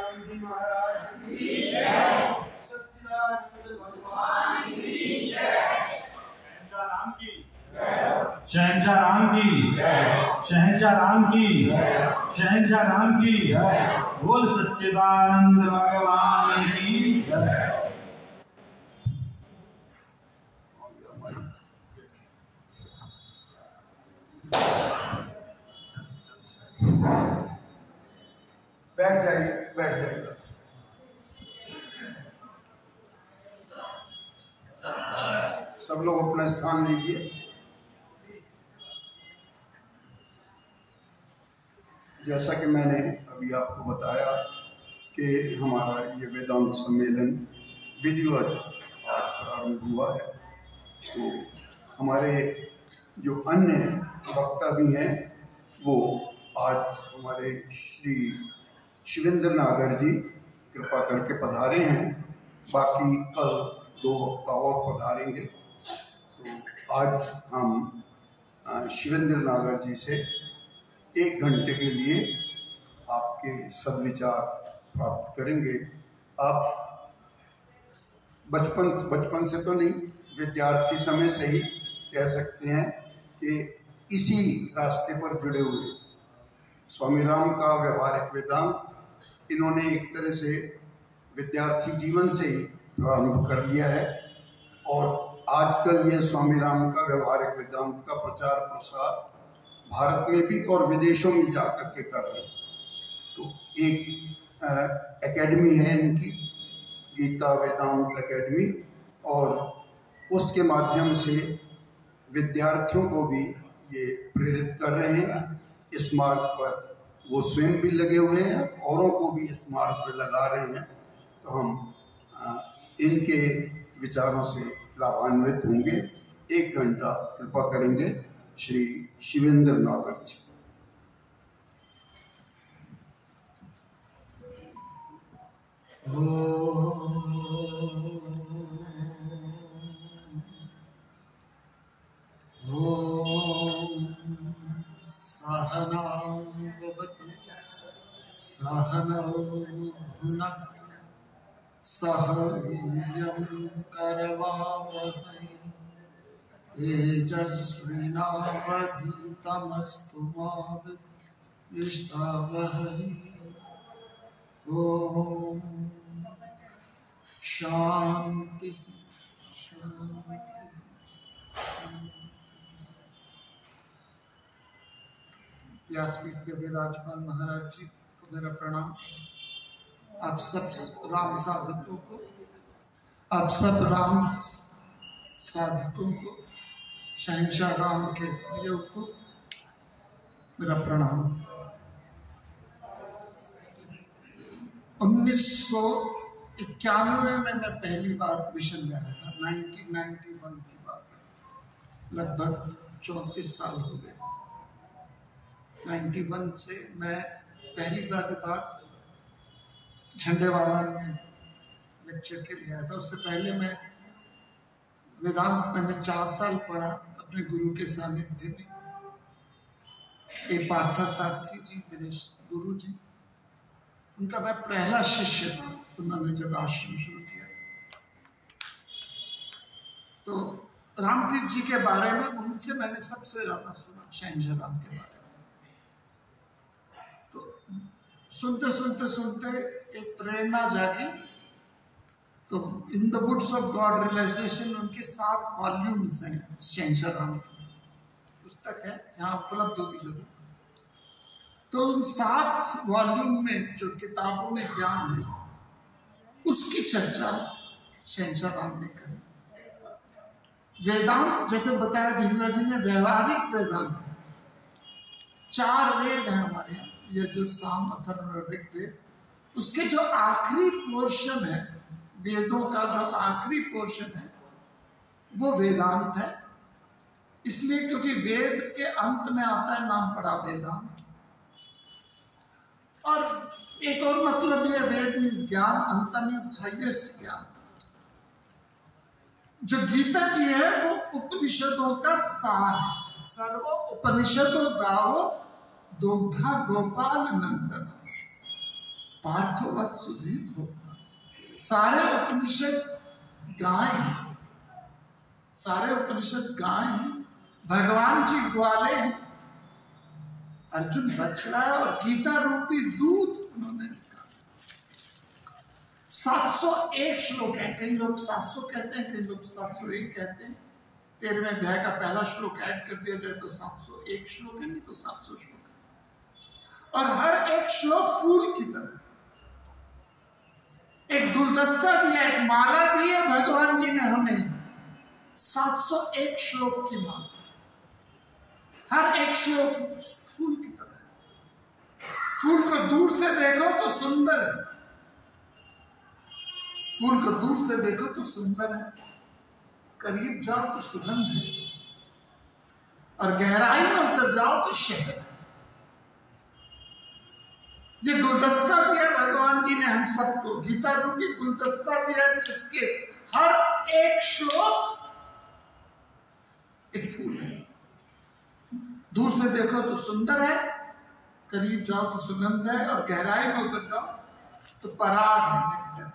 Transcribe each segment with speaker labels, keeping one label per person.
Speaker 1: जी महाराज की जय, सच्चिदानंद भगवान की जय, शहंशाह राम की जय, शहंशाह राम की जय, शहंशाह राम की जय, शहंशाह राम की जय, बोल सच्चिदानंद भगवान की जय। बैठ जाइए, बैठ जाइए। सब लोग अपना स्थान लीजिए। जैसा कि मैंने अभी आपको बताया कि हमारा ये वेदांत सम्मेलन विधिवत प्रारंभ हुआ है, तो हमारे जो अन्य वक्ता भी हैं वो आज हमारे श्री शिवेंद्र नागर जी कृपा करके पधारे हैं। बाकी कल 2 वक्ता और पधारेंगे। तो आज हम शिवेंद्र नागर जी से 1 घंटे के लिए आपके सद्विचार प्राप्त करेंगे। आप बचपन से तो नहीं, विद्यार्थी समय से ही कह सकते हैं कि इसी रास्ते पर जुड़े हुए स्वामी राम का व्यवहारिक वेदांत इन्होंने एक तरह से विद्यार्थी जीवन से ही प्रारंभ कर लिया है और आजकल ये स्वामी राम का व्यवहारिक वेदांत का प्रचार प्रसार भारत में भी और विदेशों में जाकर के कर रहे हैं। तो एक एकेडमी है इनकी, गीता वेदांत एकेडमी, और उसके माध्यम से विद्यार्थियों को भी ये प्रेरित कर रहे हैं। इस मार्ग पर वो स्वयं भी लगे हुए हैं, औरों को भी इस मार्ग पर लगा रहे हैं। तो हम इनके विचारों से लाभान्वित होंगे। 1 घंटा कृपा करेंगे श्री शिवेंद्र नागर जी।
Speaker 2: सहना भवतु सहनौ भुनक्तु सह वीर्यं करवावहै तेजस्विनावधीतमस्तु मा विद्विषावहै। ओम शांति शांति। व्यासपीठ के विराजमान महाराज जी को मेरा प्रणाम। आप सब राम साधकों को, आप सब राम साधकों को, शहंशाह राम के योग को मेरा प्रणाम। 1991 में मैं पहली बार मिशन में आया था। 1991 की बात है, लगभग 34 साल हो गए। 91 से मैं पहली बार झंडेवाला में लेक्चर के लिए आया था। उससे पहले मैं वेदांत मैंने 4 साल पढ़ा अपने गुरु के सानिध्य में। एक पार्था सारथी जी मेरे गुरु जी, उनका मैं पहला शिष्य था। उन्होंने जब आश्रम शुरू किया तो रामतीर्थ जी के बारे में उनसे मैंने सबसे ज्यादा सुना, शहंशाह राम के बारे में। तो सुनते सुनते एक प्रेरणा जागी। तो in the woods of God realization उनके 7 वॉल्यूम्स हैं, शहंशाह राम की पुस्तक है, यहाँ उपलब्ध होगी जरूर। तो उन 7 वॉल्यूम में जो किताबों में ज्ञान है उसकी चर्चा शहंशाह राम ने करी। वेदांत जैसे बताया धीमराज जी ने, व्यवहारिक वेदांत है। 4 वेद हैं हमारे यहाँ, यजुर साम अथर्व ऋग्वेद। उसके जो आखिरी पोर्शन है, वेदों का जो आखिरी पोर्शन है वो वेदांत है। इसलिए क्योंकि वेद के अंत में आता है, नाम पड़ा वेदांत। और एक और मतलब ये, वेद मीन्स ज्ञान, अंत मीन्स हाईएस्ट ज्ञान। जो गीता जी है वो उपनिषदों का सार है। सर्व उपनिषदों गावो दुग्धा गोपाल नंदन, पार्थवत सुधीर भोक्ता। सारे उपनिषद गाय, सारे उपनिषद गाय, भगवान जी ग्वाले हैं, अर्जुन बछड़ा है और गीता रूपी दूध उन्होंने कहा। 701 श्लोक है, कई लोग 700 कहते हैं, कई लोग 701 कहते हैं। 13वें अध्याय का पहला श्लोक ऐड कर दिया जाए तो 701 श्लोक है, नहीं तो 700 श्लोक है। और हर एक श्लोक फूल की तरह, एक गुलदस्ता दिया, एक माला दी है भगवान जी ने हमें, 701 श्लोक की माला। हर एक श्लोक फूल की तरह है। फूल को दूर से देखो तो सुंदर है, फूल को दूर से देखो तो सुंदर है, करीब जाओ तो सुगंध है, और गहराई में उतर जाओ तो शहद है। ये गुलदस्ता दिया भगवान जी ने हम सबको, गीता रूपी गुलदस्ता दिया, जिसके हर एक श्लोक एक फूल है। दूर से देखो तो सुंदर है, करीब जाओ तो सुगंध है, और गहराई में उतर जाओ तो पराग है, नेक्टर।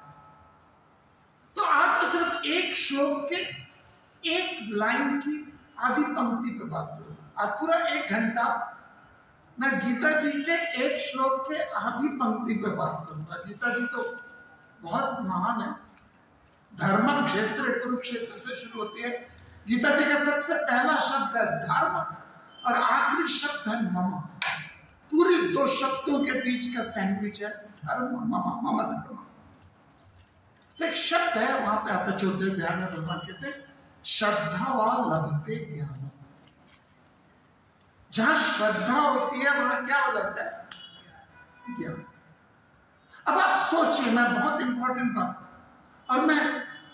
Speaker 2: तो आज सिर्फ एक श्लोक के एक लाइन की आधी पंक्ति पे बात करूं। आज पूरा 1 घंटा मैं गीता जी के एक श्लोक के आधी पंक्ति पे बात करूंगा। गीता जी तो बहुत महान है, धर्म क्षेत्र कुरुक्षेत्र से शुरू होती है। गीता जी का सबसे पहला शब्द है धर्म और आखिरी शब्द है मम। पूरी 2 शब्दों के बीच का सैंडविच है धर्म, मम, मम धर्म। एक शब्द है वहां पे आता, 4थे अध्याय में भगवान कहते हैं श्रद्धा व लभते ज्ञान। जहां श्रद्धा होती है वहां क्या हो जाता है? ज्ञान। अब आप सोचिए, मैं बहुत इंपॉर्टेंट बात, और मैं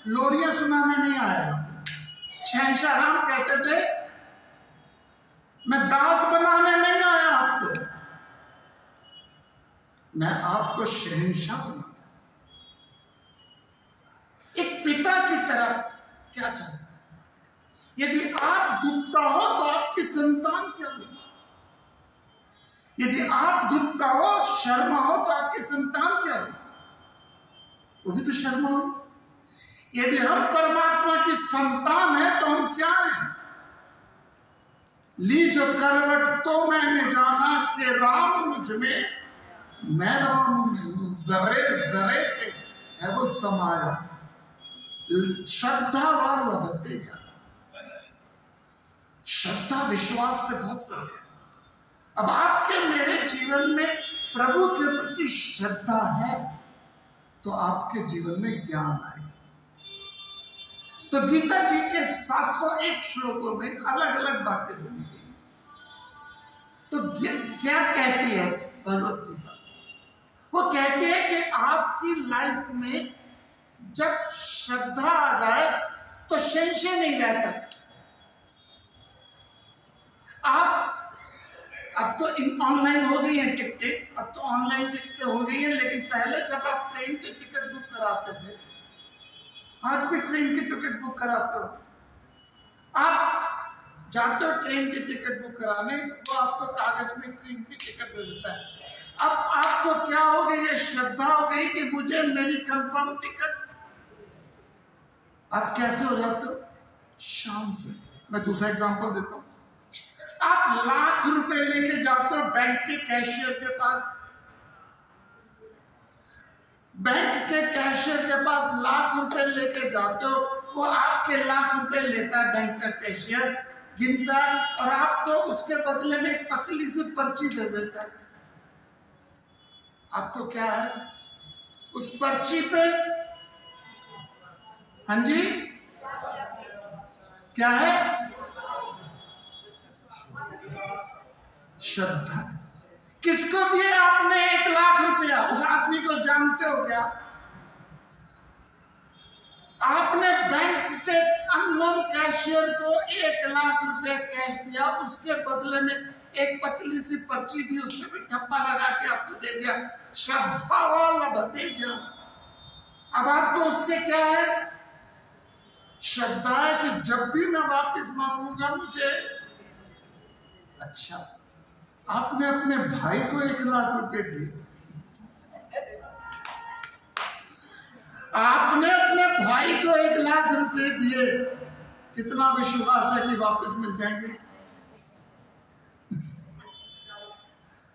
Speaker 2: लोरियां सुनाने नहीं आया। शहंशाह राम कहते थे मैं दास बनाने नहीं आया आपको, मैं आपको शहंशाह बनाया। एक पिता की तरह क्या चाहता है? यदि आप गुप्ता हो तो आपकी संतान क्या होगी? यदि आप गुप्ता हो, शर्मा हो, तो आपकी संतान क्या होगी? वो भी तो शर्मा हो। यदि हम परमात्मा की संतान है तो हम क्या हैं? ली जो करवट तो मैंने जाना कि राम मुझ में, मैं राम में हूं, जरे जरे पे है वो समाया। श्रद्धा वाल लभते ज्ञान। श्रद्धा विश्वास से बहुत फर्क है। अब आपके मेरे जीवन में प्रभु के प्रति श्रद्धा है तो आपके जीवन में ज्ञान आएगा। तो गीता जी के 701 श्लोकों में अलग अलग बातें बोली गई। तो क्या कहती है भगवत गीता? वो कहती है कि आपकी लाइफ में जब श्रद्धा आ जाए तो संशय नहीं रहता। आप अब तो ऑनलाइन हो गई है टिकटें, अब तो ऑनलाइन टिकटें हो गई हैं, लेकिन पहले जब आप ट्रेन की टिकट बुक कराते थे, आज भी ट्रेन की टिकट बुक कराते हो, आप जाते हो ट्रेन की टिकट बुक कराने, वो आपको कागज में ट्रेन की टिकट दे देता है। अब आपको क्या हो गई है? श्रद्धा हो गई कि मुझे मेरी कंफर्म टिकट। आप कैसे हो जाते हो? शांत। मैं दूसरा एग्जांपल देता हूं। आप लाख रुपए लेके जाते हो बैंक के कैशियर के पास, बैंक के कैशियर के पास लाख रुपए लेके जाते हो, वो आपके लाख रुपए लेता है बैंक का कैशियर, गिनता है और आपको उसके बदले में एक पतली सी पर्ची दे देता है। आपको क्या है उस पर्ची पे? हाँ जी, क्या है? श्रद्धा। किसको दिए आपने 1 लाख रुपया? उस आदमी को जानते हो क्या? आपने बैंक के अननोन कैशियर को 1 लाख रुपया कैश दिया, उसके बदले में एक पतली सी पर्ची दी, उसमें भी ठप्पा लगा के आपको दे दिया। श्रद्धा वाला लभते ज्ञान। अब आपको उससे क्या है? श्रद्धा है कि जब भी मैं वापस मांगूंगा मुझे। अच्छा, आपने अपने भाई को 1 लाख रुपए दिए, आपने अपने भाई को 1 लाख रुपए दिए, कितना विश्वास है कि वापस मिल जाएंगे?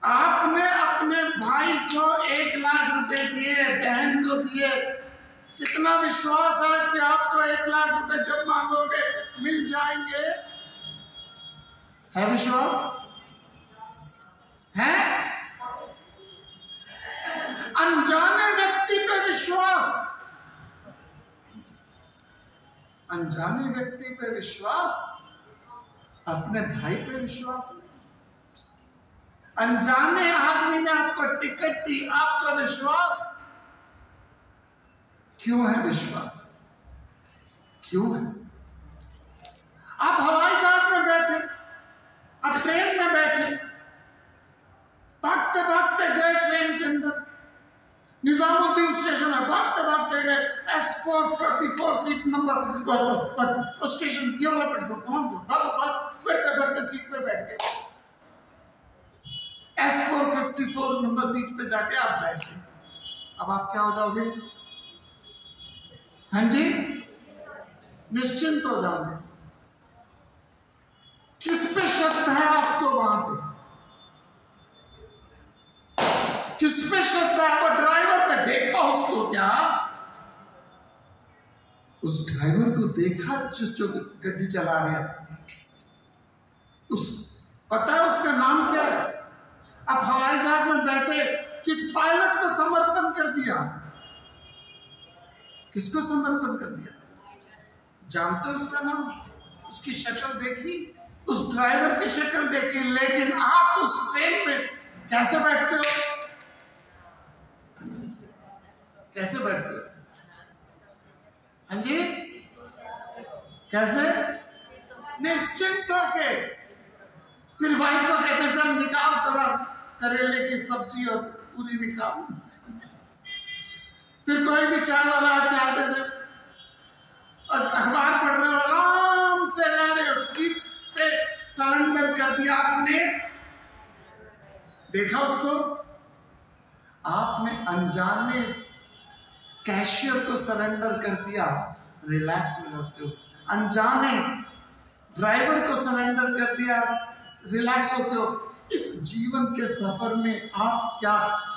Speaker 2: आपने अपने भाई को 1 लाख रुपए दिए, बहन को दिए, कितना विश्वास है कि आपको 1 लाख रुपए जब मांगोगे मिल जाएंगे? है विश्वास? है? अनजाने व्यक्ति पे विश्वास, अनजाने व्यक्ति पे विश्वास, अपने भाई पे विश्वास नहीं। अनजाने आदमी ने आपको टिकट दी, आपका विश्वास क्यों है? विश्वास क्यों है? आप हवाई जहाज में बैठे, आप ट्रेन में बैठे, भागते भागते गए ट्रेन के अंदर, निजामुद्दीन स्टेशन है, भागते भागते गए, S454 seat number station development पहुंच गए, भागो भाग बढ़ते बढ़ते सीट पे बैठ गए, S454 नंबर सीट पे जाके आप बैठ गए। अब आप क्या हो जाओगे? हाँ जी, निश्चिंत हो जाओगे। किस पे शक है आपको वहां पे? किस पे शक है? वो ड्राइवर पे देखा उसको क्या? उस ड्राइवर को देखा जो गड्डी चला रहा है, उस पता है उसका नाम क्या है? आप हवाई जहाज में बैठे, किस पायलट को समर्पण कर दिया? किसको समर्पण कर दिया? जानते हो उसका नाम? उसकी शक्ल देखी, उस ड्राइवर की शक्ल देखी, लेकिन आप उस ट्रेन में कैसे बैठते हो? कैसे बैठते हो? हाँ जी, कैसे? निश्चिंत होके। फिर वाइफ को कहते चल निकाल थोड़ा करेले की सब्जी और पूरी निकाल। फिर कोई भी चाय वाला चाय दे दे, और अखबार पढ़ रहे हो, आराम से रह रहे हो, किस पे सरेंडर कर दिया आपने? देखा उसको? आपने अनजाने कैशियर को सरेंडर कर दिया, रिलैक्स में होते हो। अनजाने ड्राइवर को सरेंडर कर दिया, रिलैक्स होते हो। इस जीवन के सफर में आप क्या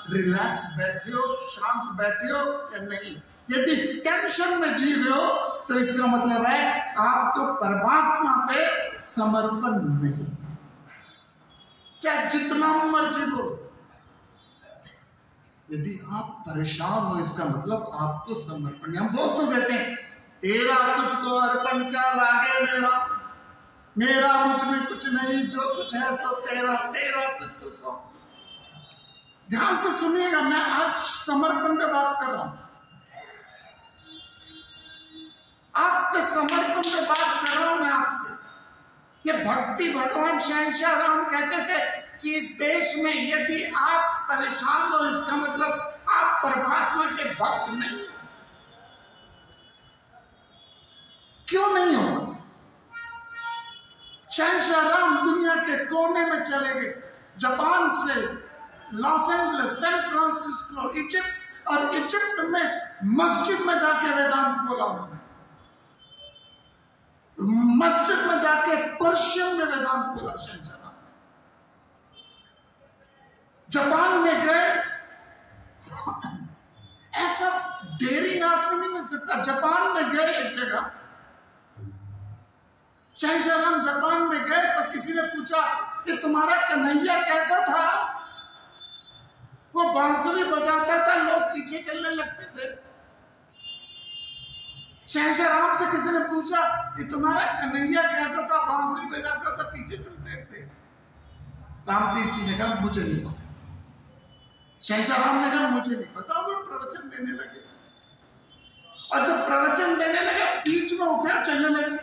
Speaker 2: रिलैक्स बैठे हो, शांत बैठे हो या नहीं? यदि टेंशन में जी रहे हो तो इसका मतलब है आपको परमात्मा पे समर्पण नहीं, चाहे जितना मर्जी बोलो। यदि आप परेशान हो, इसका मतलब आपको समर्पण। हम बोल तो देते हैं, तेरा तुझको अर्पण क्या लागे मेरा, मेरा मुझ में कुछ नहीं, जो कुछ है सो तेरा, तेरा तुझको सो। ध्यान से सुनिएगा, मैं आज समर्पण पे बात कर रहा हूं, आप पे समर्पण पे बात कर रहा हूं मैं आपसे। ये भक्ति भगवान शहंशाह राम कहते थे कि इस देश में यदि आप परेशान हो, इसका मतलब आप परमात्मा के भक्त नहीं। क्यों नहीं होगा? शहंशाह राम दुनिया के कोने में चले गए, जापान से Los Angeles, San Francisco, Egypt, और इजिप्ट में मस्जिद में जाके वेदांत बोला उन्होंने। मस्जिद में जाके पर्शियन में वेदांत बोला शहंशाह राम। जापान में गए, ऐसा डेयरिंग आदमी नहीं मिल सकता। जापान में गए एक जगह, शहंशाह राम जापान में गए तो किसी ने पूछा कि तुम्हारा कन्हैया कैसा था? वो बांसुरी बजाता था, लोग पीछे चलने लगते थे। शहंशाह राम से किसी ने पूछा कि तुम्हारा कन्हैया कैसा था? बांसुरी बजाता था, पीछे चलते थे। रामतीर्थ जी ने कहा मुझे नहीं पता। शहंशाह राम ने कहा मुझे नहीं पता। वो प्रवचन देने लगे, और जब प्रवचन देने लगे बीच में उठे और चलने लगे,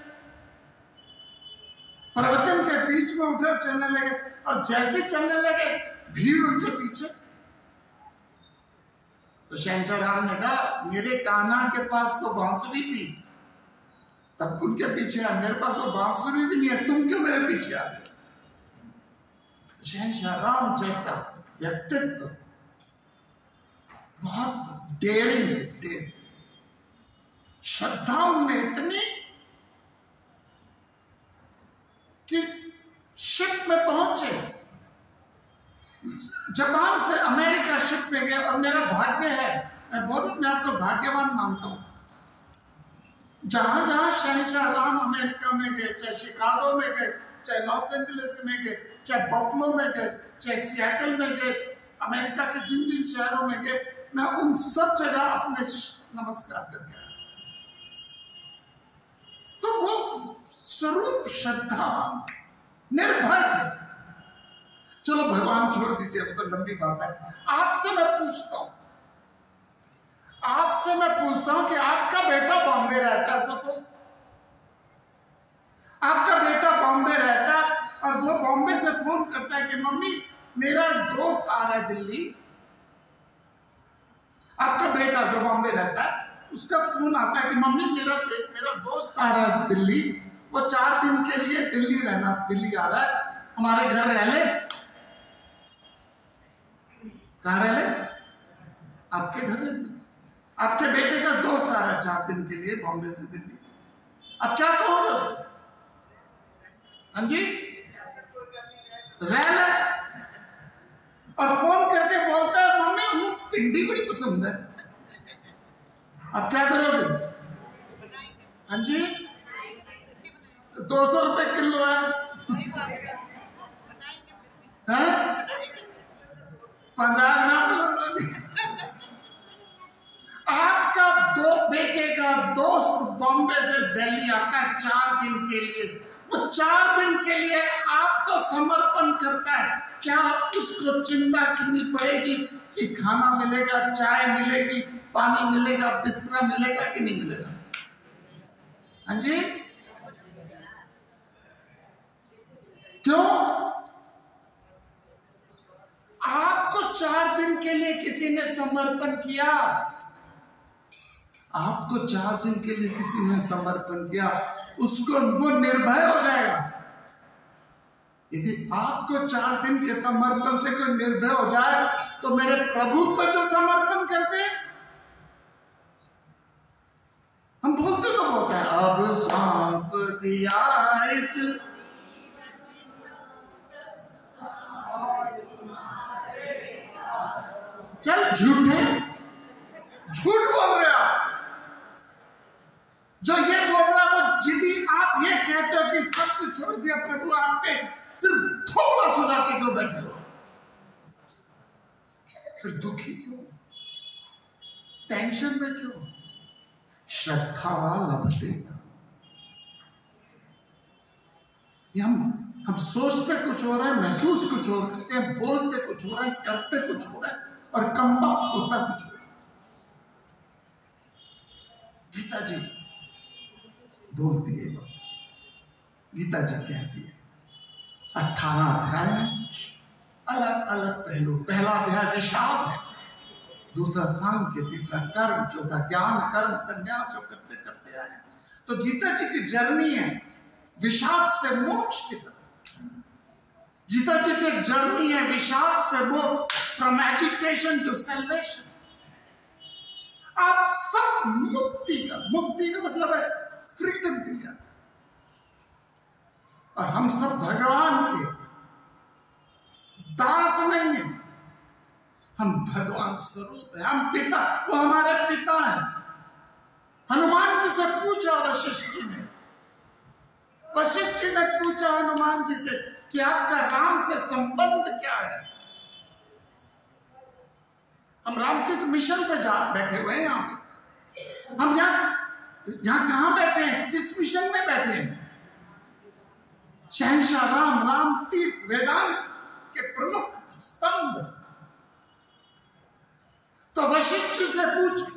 Speaker 2: प्रवचन के बीच में उठे और चलने लगे, और जैसे चलने लगे भीड़ उनके पीछे। तो शहंशाह राम ने कहा मेरे कान्हा के पास तो बांसुरी थी, तब उनके पीछे आ, मेरे पास वो बांसुरी भी नहीं है, तुम क्यों मेरे पीछे आ गए? शहंशाह राम जैसा व्यक्तित्व, बहुत डेयरिंग थे, श्रद्धा उनमें इतनी कि शिप में पहुंचे, जापान से अमेरिका शिप में गए। और मेरा भाग्य है, मैं बहुत अपने आप को भाग्यवान मानता हूं, जहां जहां शहंशाह राम अमेरिका में गए, चाहे शिकागो में गए, चाहे लॉस एंजलिस में गए, चाहे बफलो में गए, चाहे सियाटल में गए, अमेरिका के जिन जिन शहरों में गए, मैं उन सब जगह अपने नमस्कार करके आया। तो वो स्वरूप श्रद्धा, निर्भय थे। चलो भगवान छोड़ दीजिए, वो तो लंबी बात है। आपसे मैं पूछता हूं कि आपका बेटा बॉम्बे रहता है, सपोज आपका बेटा बॉम्बे रहता है और वो बॉम्बे से फोन करता है कि मम्मी मेरा दोस्त आ रहा है दिल्ली। आपका बेटा जो बॉम्बे रहता है उसका फोन आता है कि मम्मी मेरा दोस्त आ रहा है दिल्ली, वो 4 दिन के लिए दिल्ली आ रहा है, हमारे घर रह ले। कहाँ रह ले? आपके घर रह ले। आपके बेटे का दोस्त आ रहा है 4 दिन के लिए बॉम्बे से दिल्ली, अब क्या कहोगे उसको? हाँ जी, रह ले। और फोन करके बोलता है मम्मी उन्हें पिंडी बड़ी पसंद है, अब क्या करोगे? हाँ जी, 200 रुपए किलो है, 50 ग्राम। आपका बेटे का दोस्त बॉम्बे से दिल्ली आता है 4 दिन के लिए, वो 4 दिन के लिए आपको समर्पण करता है। क्या उसको चिंता करनी पड़ेगी कि खाना मिलेगा, चाय मिलेगी, पानी मिलेगा, बिस्तरा मिलेगा कि नहीं मिलेगा? हाँ जी, क्यों? आपको 4 दिन के लिए किसी ने समर्पण किया, आपको 4 दिन के लिए किसी ने समर्पण किया, उसको वो निर्भय हो जाएगा। यदि आपको 4 दिन के समर्पण से कोई निर्भय हो जाए तो मेरे प्रभु को जो समर्पण करते हैं, हम बोलते तो होता है अब सौंप दिया इस चल झूठ बोल रहे आप। जो ये बोल रहा है वो जिदी आप ये कहते हो कि सब कुछ छोड़ दिया प्रभु आप पे, फिर थोड़ा सजा के क्यों बैठे हो? फिर दुखी क्यों, टेंशन में क्यों? श्रद्धा लभते। हम सोचते कुछ हो रहा है, महसूस कुछ हो रहे हैं, बोलते कुछ हो रहा है, करते कुछ हो रहा है और कम वक्त होता कुछ हो रहा है। गीता जी बोलती है, गीता जी कहती है 18 अध्याय अलग अलग पहलू। पहला अध्याय विषाद है, दूसरा सांख्य, तीसरा कर्म, चौथा ज्ञान कर्म संन्यास करते करते आए। तो गीता जी की जर्नी है विषाद से मोक्ष की तरफ। गीता जी की जर्नी है विषाद से मोक्ष, फ्रॉम एजिटेशन टू सैल्वेशन। आप सब मुक्ति का मतलब है फ्रीडम के लिए, और हम सब भगवान के दास नहीं है, हम भगवान स्वरूप है, हम पिता, वो हमारे पिता हैं। हनुमान जी से पूछा वशिष्ठ जी ने, पूछा हनुमान जी से कि आपका राम से संबंध क्या है? हम रामतीर्थ मिशन पे बैठे हुए हैं, यहाँ पे हम यहाँ कहां बैठे हैं? किस मिशन में बैठे हैं? शहंशाह राम तीर्थ वेदांत के प्रमुख स्तंभ। तो वशिष्ठ से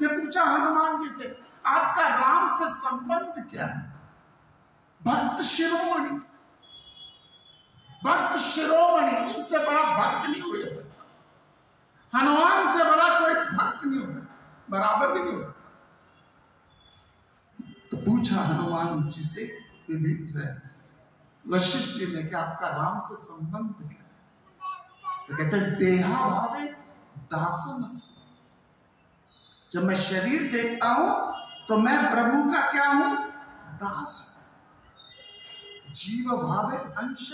Speaker 2: पूछा हनुमान जी से, आपका राम से संबंध क्या है? भक्त शिरोमणि, उनसे बड़ा भक्त नहीं हो सकता, हनुमान से बड़ा कोई भक्त नहीं हो सकता, बराबर भी नहीं हो सकता। तो पूछा हनुमान जी से वशिष्ठ जी ने कि आपका राम से संबंध क्या है? तो कहते हैं देहा भावे दासम। जब मैं शरीर देखता हूं तो मैं प्रभु का क्या हूं? दास हूं। जीव भावे अंश।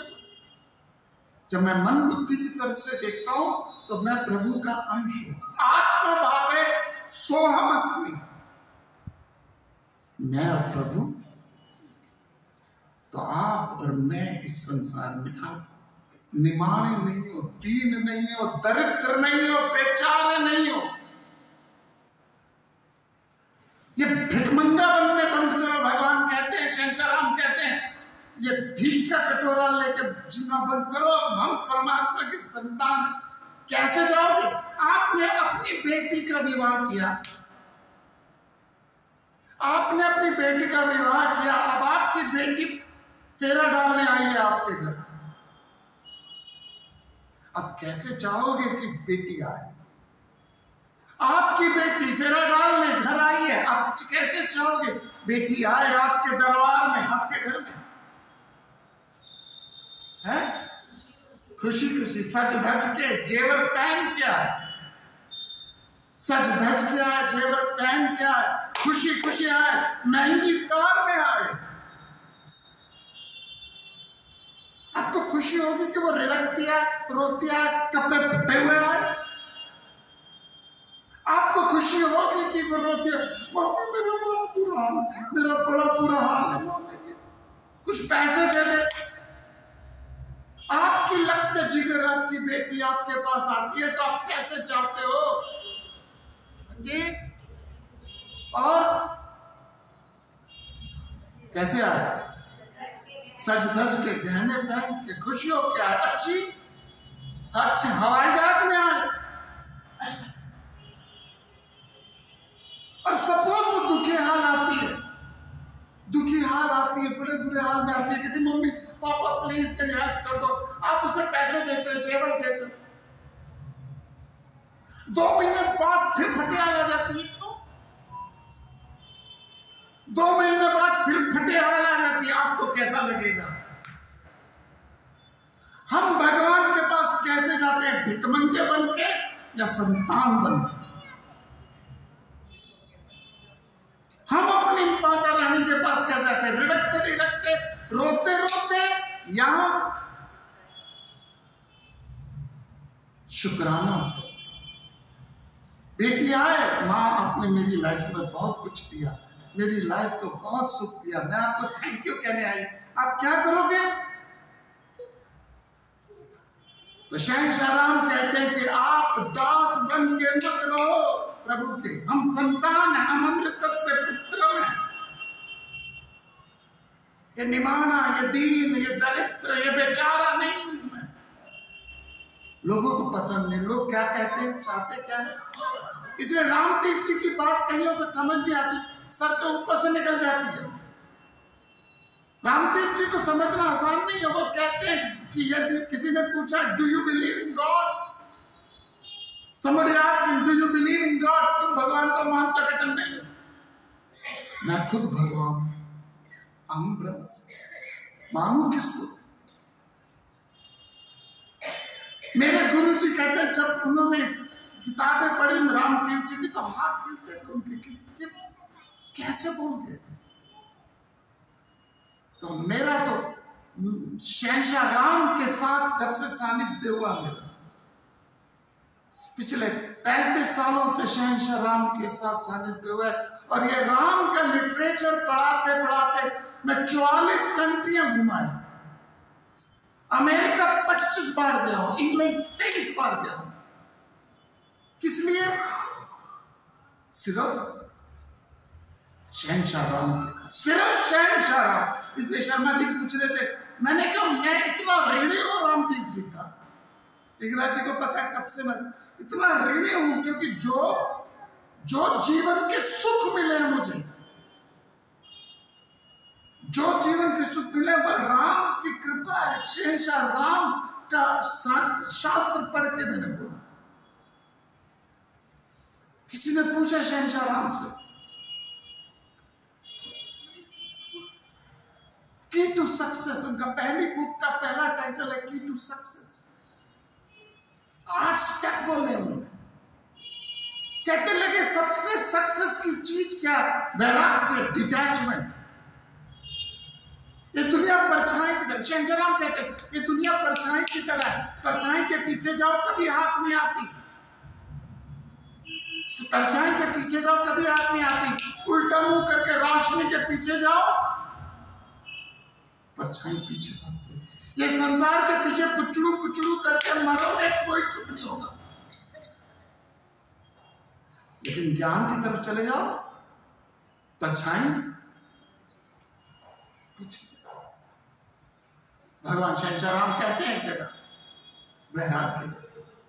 Speaker 2: जब मैं मन बुद्धि की तरफ से देखता हूं तो मैं प्रभु का अंश हूं। आत्मा भावे सोहमस्मि, मैं और प्रभु। तो आप और मैं इस संसार में, आप निमाणे नहीं हो, दीन नहीं हो, दरिद्र नहीं हो, बेचारे नहीं हो। ये भिखमंगा बनने बंद करो। भगवान कहते हैं, शंकराम कहते हैं, ये भीख का कटोरा लेके जीना बंद करो। हम परमात्मा की संतान। कैसे जाओगे? आपने अपनी बेटी का विवाह किया, आपने अपनी बेटी का विवाह किया, अब आपकी बेटी फेरा डालने आई है आपके घर। अब कैसे चाहोगे कि बेटी आए? आपकी बेटी फेरा डालने घर आई है, आप कैसे चाहोगे बेटी आए आपके दरबार में, आपके घर में? है खुशी खुशी सज धज के, जेवर पहन के आए, सज धज के आए, जेवर पहन के आए, खुशी खुशी आए, महंगी कार में आए। आपको खुशी होगी कि वो रिड़कती है, रोती है, कपड़े फटे हुए आए? आपको खुशी होगी कि वो रोती है, मम्मी मेरा बड़ा बुरा हाल है, मेरा बड़ा बुरा हाल है मम्मी, कुछ पैसे दे दे। आपकी लगते जिगर आपकी बेटी आपके पास आती है तो आप कैसे चाहते हो जी? और कैसे आए? सज धज के, गहने पहन के, खुशी हो के आए, अच्छे हवाई जहाज में आए। और सपोज वो दुखी हाल आती है, दुखी हाल आती है, बड़े बुरे हाल में आती है, कहती मम्मी पापा प्लीज मेरी हेल्प कर दो। आप उसे पैसे देते हो, जेवर देते हो, 2 महीने बाद फिर फटियाल आ जाती है। तो 2 महीने बाद फिर फटियाल आ जाती है, आपको कैसा लगेगा? हम भगवान के पास कैसे जाते हैं? भिखमंगे बन के या संतान बन के? हम अपनी माता रानी के पास कैसे जाते हैं? रिड़कते रिड़कते, रोते रोते, या शुक्राना। बेटी आए, माँ आपने मेरी लाइफ में बहुत कुछ दिया, मेरी लाइफ को बहुत सुख दिया, मैं आपको थैंक यू कहने आई। आप क्या करोगे? तो शहंशाह कहते हैं कि आप दास बन के मत रहो प्रभु के। हम संतान हैं, हम अमृत से पुत्र हैं। ये निमाना, ये दीन, ये दरिद्र, ये बेचारा नहीं हूं मैं। लोगों को पसंद नहीं। लोग क्या कहते हैं, चाहते क्या है? इसलिए राम तीर्थ जी की बात कहीं को समझ नहीं आती, सर के ऊपर से निकल जाती है। राम तीर्थ जी को समझना आसान नहीं है। वो कहते हैं कि यदि किसी ने पूछा do you believe in God, somebody asked him, do you believe in God? तुम भगवान को मानते कटन नहीं? मैं खुद भगवान, अहम ब्रह्म। मानू किसको? मेरे गुरु जी कहते हैं जब उन्होंने किताबें पढ़ी राम तीर्थ जी की तो हाथ हिलते थे उनके कि कैसे बोल गए। तो मेरा तो शहंशाह राम के साथ जब से सानिध्य हुआ, मेरा पिछले 35 सालों से शहंशाह राम के साथ सानिध्य हुआ है। और ये राम का लिटरेचर पढ़ाते पढ़ाते मैं 44 कंट्रियां घुमाई। अमेरिका 25 बार गया हूं, इंग्लैंड 23 बार गया हूं। किस लिए? सिर्फ शहंशाह राम के, सिर्फ शहंशाह राम। इसलिए शर्मा जी पूछ रहे थे, मैंने कहा मैं इतना ऋणी हूं राम तीर्थ जी का। इंगराज जी को पता है कब से मैं इतना ऋणी हूं, क्योंकि जो जीवन के सुख मिले हैं मुझे, जो जीवन के सुख मिले वह राम की कृपा है। शहंशाह राम का शास्त्र पढ़ के मैंने बोला। किसी ने पूछा शहंशाह राम से, की टू सक्सेस, उनका पहली बुक का पहला टाइटल है की टू सक्सेस। 8 स्टेप बोले उन्होंने। कहते लगे सबसे सक्सेस असली चीज क्या? वैराग्य, डिटैचमेंट। ये दुनिया परछाई की तरह, शहंशाह कहते हैं ये दुनिया परछाई की तरह है। परछाई के पीछे जाओ कभी हाथ नहीं आती, परछाई के पीछे जाओ कभी हाथ नहीं आती। उल्टा मुंह करके रोशनी के पीछे जाओ, परछाई पीछे आती है। ये संसार के पीछे पुचड़ू पुचड़ू करके मरोगे, कोई सुख नहीं होगा। लेकिन ज्ञान की तरफ चले जाओ, परछाई पीछे। भगवान शंकराम कहते हैं एक जगह, वैराग्य,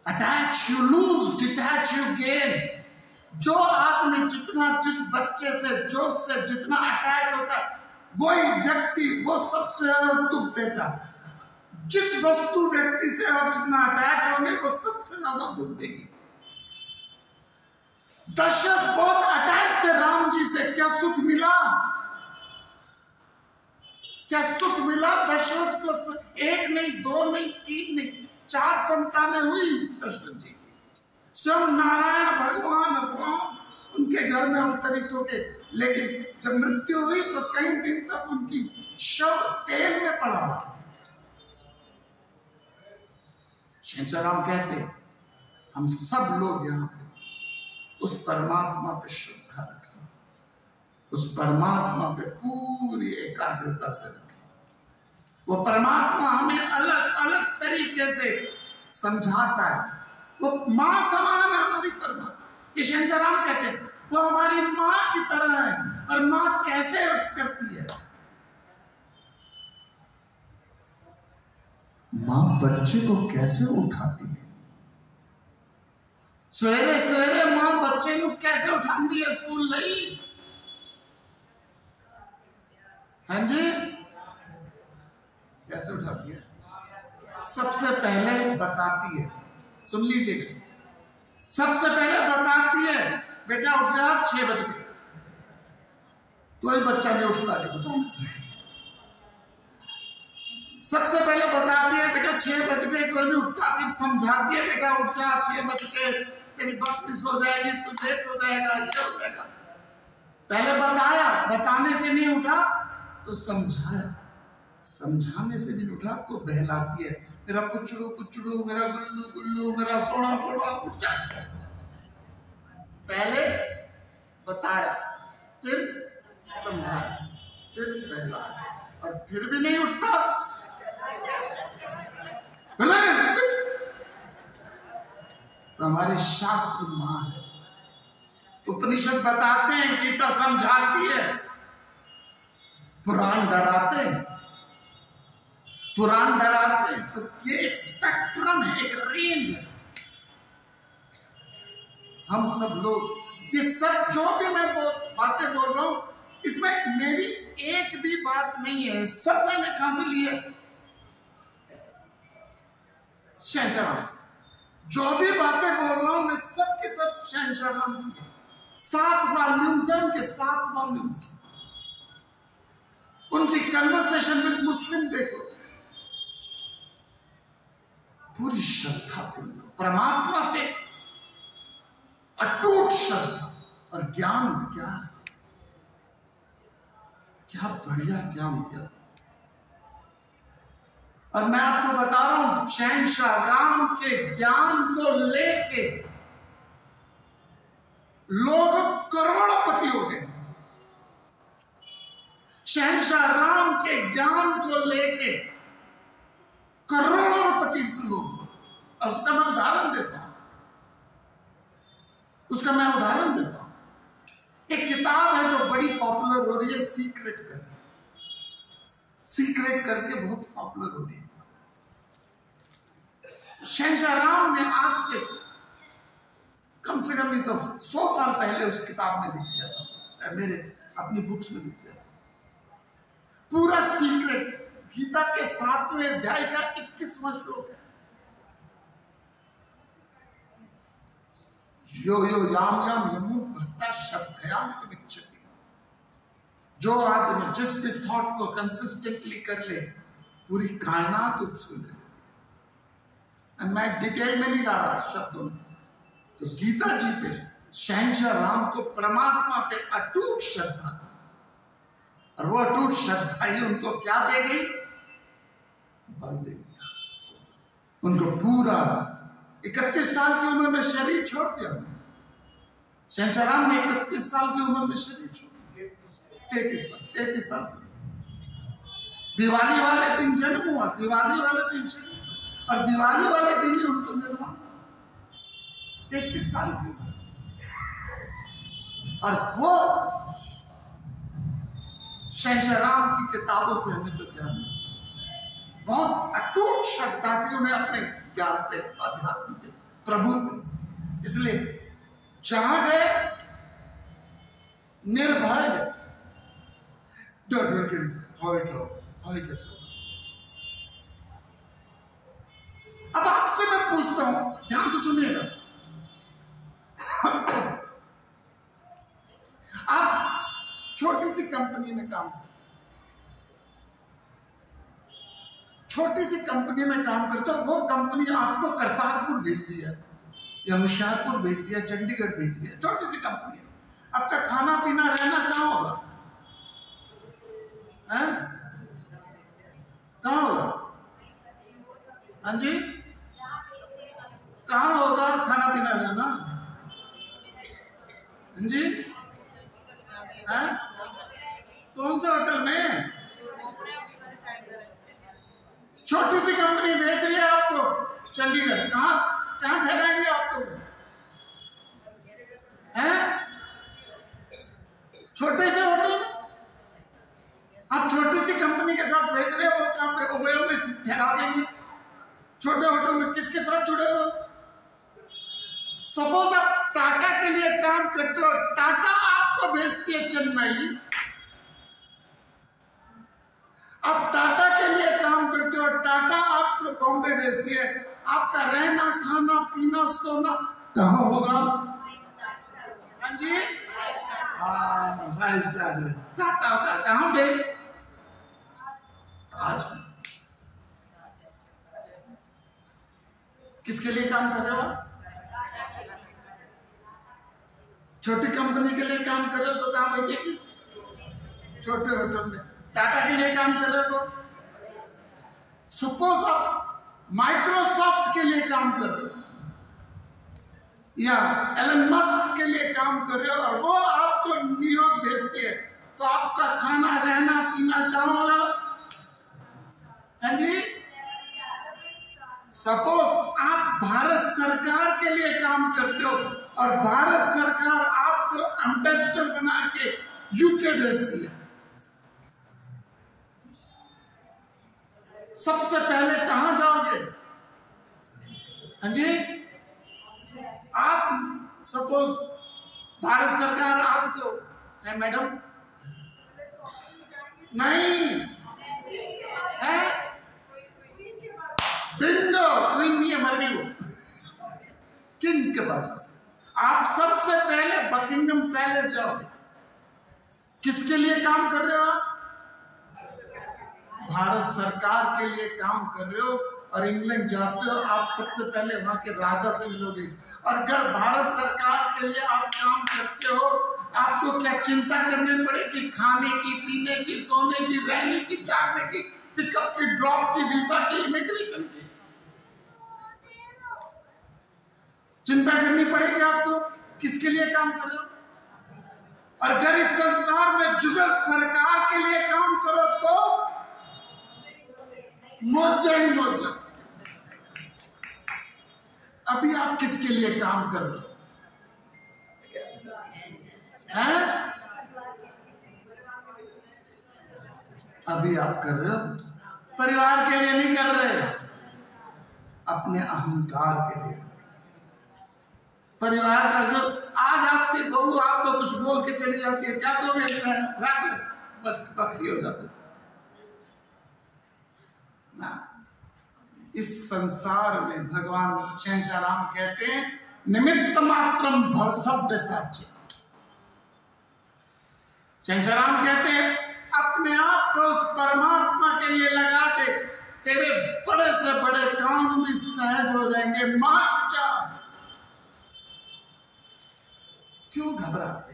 Speaker 2: attach you lose, detach you gain. जो आदमी जितना जिस बच्चे से जो से जितना अटैच होता है, वही व्यक्ति वो सबसे ज्यादा दुख देता है। जिस वस्तु व्यक्ति से आप जितना अटैच होंगे वो सबसे ज्यादा दुख देगी। दशरथ बहुत अटैच थे राम जी से, क्या सुख मिला? क्या सुख मिला दशरथ को? एक नहीं, दो नहीं, तीन नहीं, 4 संतानें हुई दशरथ जी। स्वयं नारायण भगवान राम उनके घर में अवतरित हो गए, लेकिन जब मृत्यु हुई तो कई दिन तक उनकी शव तेल में पड़ा हुआ। शंकराम कहते हम सब लोग यहाँ पे उस परमात्मा पे श्रद्धा रखें, उस परमात्मा पे पूरी एकाग्रता से रखें। वो परमात्मा हमें अलग अलग तरीके से समझाता है। वो मां समान है हमारी परमात्मा। ये शंकराम कहते हैं वो हमारी मां की तरह है। और मां कैसे करती है? मां बच्चे को कैसे उठाती है? सवेरे सवेरे मां बच्चे को कैसे उठाती है? स्कूल नहीं, हाँ जी, कैसे उठाती है? सबसे पहले बताती है, सुन लीजिएगा, सबसे पहले बताती है बेटा उठ जा 6 बजे। कोई बच्चा नहीं उठता है बताने से। सबसे पहले बताती है बेटा 6 बज गए, कोई नहीं उठता। फिर समझाती है बेटा उठ जा 6 बज गए, तेरी बस मिस हो जाएगी, तू लेट हो जाएगा, ये हो जाएगा। पहले बताया, बताने से नहीं उठा तो समझाया, समझाने से नहीं उठा तो बहलाती है, मेरा पुचड़ू पुचड़ू, मेरा गुल्लू गुल्लू, मेरा सोना सोना, उठ जाता है। पहले बताया, फिर समझाया, फिर बहलाया, और फिर भी नहीं उठता तो हमारे शास्त्र मां है। उपनिषद बताते हैं, गीता समझाती है, पुराण डराते हैं, पुराण डराते हैं। तो ये एक स्पेक्ट्रम है, एक रेंज है। हम सब लोग ये सब जो भी मैं बातें बोल रहा हूं, इसमें मेरी एक भी बात नहीं है, सब मैंने कहां से लिए? शहंशाह। जो भी बातें बोल रहा हूं मैं सब के सब शहंशाह की है। 7 वॉल्यूम्स हैं उनके, 7 वॉल्यूम्स। उनकी कन्वर्सेशन विद मुस्लिम देखो, पूरी श्रद्धा थी उनको परमात्मा पे, अटूट श्रद्धा। और ज्ञान क्या, क्या बढ़िया ज्ञान दिया। और मैं आपको बता रहा हूं, शहंशाह राम के ज्ञान को लेके लोग करोड़पति हो गए। शहंशाह राम के ज्ञान को लेके करोड़पति लोग। उसका मैं उदाहरण देता हूं, उसका मैं उदाहरण देता हूं। एक किताब है जो बड़ी पॉपुलर हो रही है, सीक्रेट करके, सीक्रेट करके बहुत पॉपुलर हो रही है। शहंशाह राम ने आज से कम से कम नहीं तो 100 साल पहले उस किताब में लिख दिया था, मेरे अपनी बुक्स में लिख दिया था पूरा सीक्रेट। गीता के 7वें अध्याय का 21वां श्लोक है, यो यो याम याम यमु भट्टा शब्दयाम विच्छति। जो आदमी जिस भी थॉट को कंसिस्टेंटली कर ले, पूरी कायनात उसको ले लेती है। मैं डिटेल में नहीं जा रहा शब्दों में। तो गीता जी पे शहंशाह राम को परमात्मा पे अटूट श्रद्धा थी, और वो अटूट श्रद्धा ही उनको क्या दे गई? बल दे दिया। उनको पूरा 31 साल की उम्र में शरीर छोड़ दिया। शहंशाह राम ने 31 साल की उम्र में शरीर छोड़ दिया। 33 साल दिवाली वाले दिन जन्म हुआ, दिवाली वाले दिन शरीर छोड़, और दिवाली वाले दिन ही उनको निर्वाण। 33 साल की उम्र, और वो शहंशाह राम की किताबों से हमें जो ज्ञान मिला, बहुत अटूट श्रद्धा थी उन्हें अपने ज्ञान पे, अध्यात्म पे, प्रभु पे। इसलिए जहां गए निर्भय गए, डर डर के हाय कैसे। अब आपसे मैं पूछता हूं, ध्यान से सुनिएगा। आप छोटी सी कंपनी में काम, छोटी सी कंपनी में काम करते हो, वो कंपनी आपको करतारपुर भेज दिया या होशियारपुर भेज दिया, चंडीगढ़ भेज दिया, छोटी सी कंपनी है। आपका खाना पीना रहना कहाँ होगा? कहाँ होगा? हाँ जी, कहाँ होगा खाना पीना रहना? हाँ जी, हैं? कौन से होटल में? छोटी सी कंपनी भेज रही है आपको चंडीगढ़, कहाँ ठहराएंगे आपको? हैं? छोटे से होटल में आप छोटी सी कंपनी के साथ भेज रहे हो, वो कहाँ पे ओवेयो में ठहरा देंगे। छोटे होटल में किसके साथ जुड़े हो? सपोज आप टाटा के लिए काम करते हो, टाटा आपको भेजती है चेन्नई, आप टाटा के लिए काम करते हो, टाटा आपको बॉम्बे भेजती है, आपका रहना खाना पीना सोना कहाँ होगा? हाँ जी, हाँ 5 स्टार टाटा का कहाँ पे? आज किसके लिए काम कर रहे हो? छोटी कंपनी के लिए काम कर रहे हो तो कहाँ भेजेगी? छोटे होटल में। टाटा के लिए काम कर रहे हो तो सपोज आप माइक्रोसॉफ्ट के लिए काम कर रहे हो या एलन मस्क के लिए काम कर रहे हो, और वो आपको न्यूयॉर्क भेजती है, तो आपका खाना रहना पीना कहाँ होगा? हाँ जी, सपोज आप भारत सरकार के लिए काम करते हो और भारत सरकार आपको एम्बेसडर बना के यूके भेजती है, सबसे पहले कहां जाओगे? हाँ जी, आप सपोज भारत सरकार आपको है मैडम नहीं है, विंडो क्वीन नहीं है, मर गई वो, किंग के पास आप सबसे पहले बकिंगम पैलेस जाओगे। किसके लिए काम कर रहे हो आप? भारत सरकार के लिए काम कर रहे हो, और इंग्लैंड जाते हो आप सबसे पहले वहां के राजा से मिलोगे। और अगर भारत सरकार के लिए आप काम करते हो, आपको क्या चिंता करनी पड़ेगी? खाने की, पीने की, सोने की, रहने की, जागने की, पिकअप की, ड्रॉप की, वीजा की, इमिग्रेशन की चिंता करनी पड़ेगी आपको? किसके लिए काम कर रहे हो? और अगर इस संसार में जुगल सरकार के लिए काम करो तो मौजा ही मौजा। अभी आप किसके लिए काम कर रहे हो? हैं? अभी आप कर रहे हो परिवार के लिए नहीं कर रहे, अपने अहंकार के लिए। परिवार का जो आज आपकी बहू आपको कुछ बोल के चली जाती है, क्या तो बकरी हो जाती ना। इस संसार में भगवान शहंशाह राम कहते हैं निमित्त मात्रम भव सभ्य साच्य। शहंशाह राम कहते हैं अपने आप को उस परमात्मा के लिए लगा दे, तेरे बड़े से बड़े काम भी सहज हो जाएंगे। मास्टर घबराते।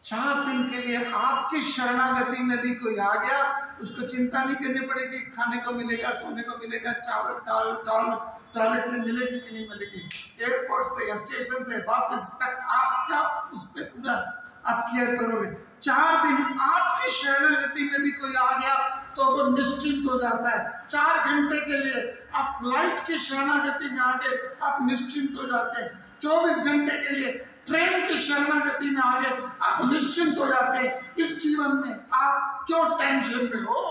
Speaker 2: 4 दिन के लिए आपकी शरणागति में भी कोई आ गया, उसको चिंता नहीं करनी पड़ेगी, खाने को मिलेगा, सोने को मिलेगा, टॉयलेटरी मिलेगी कि नहीं मिलेगी। एयरपोर्ट से या स्टेशन से वापस तक आपका उस पर पूरा आप केयर करोगे। 4 दिन आपकी शरणागति में भी कोई आ गया तो वो निश्चिंत हो जाता है। 4 घंटे के लिए आप फ्लाइट की शरणागति में आ गए, आप निश्चिंत हो जाते हैं। 24 घंटे के लिए ट्रेन की शरणागति में आ गए, आप निश्चिंत हो जाते हैं। इस जीवन में आप क्यों टेंशन में हो?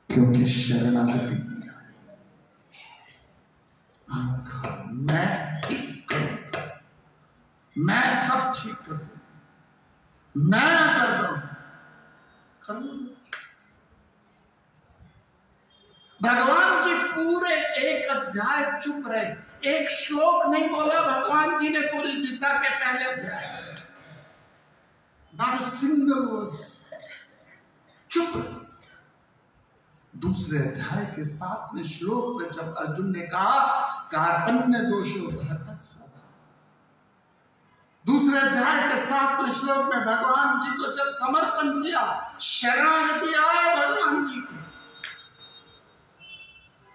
Speaker 2: क्योंकि शरणागति नहीं आए। मैं ठीक करूंगा, मैं सब ठीक कर दूंगा, मैं कर दूंगा, कर दूंगा। भगवान जी पूरे एक अध्याय चुप रहे, एक श्लोक नहीं बोला भगवान जी ने पूरी गीता के पहले अध्याय, नॉट अ सिंगल वर्ड, चुप। दूसरे अध्याय के 7वें श्लोक में जब अर्जुन ने कहा कार्पण्य दोषो भरतस्व, दूसरे अध्याय के 7वें श्लोक में भगवान जी को जब समर्पण किया, शरणागति आया भगवान जी की,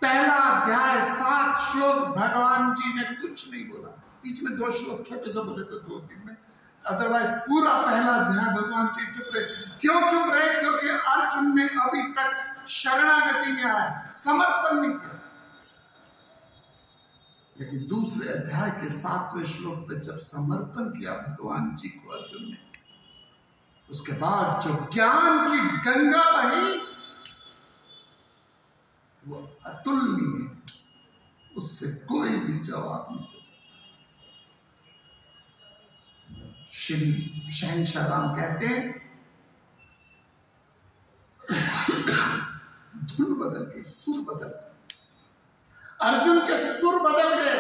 Speaker 2: पहला अध्याय 7 श्लोक भगवान जी ने कुछ नहीं बोला, बीच में 2 श्लोक छोटे से बोले थे 2-3 में, अदरवाइज पूरा पहला अध्याय भगवान जी चुप रहे। क्यों चुप रहे? क्योंकि अर्जुन ने अभी तक शरणागति में आया, समर्पण नहीं किया। लेकिन दूसरे अध्याय के 7वें श्लोक पे जब समर्पण किया भगवान जी को अर्जुन ने, उसके बाद जो ज्ञान की गंगा बही वो अतुलनीय, उससे कोई भी जवाब नहीं दे सकता। श्री शहंशाह राम कहते हैं धुन बदल गई, सुर बदल गए, अर्जुन के सुर बदल गए।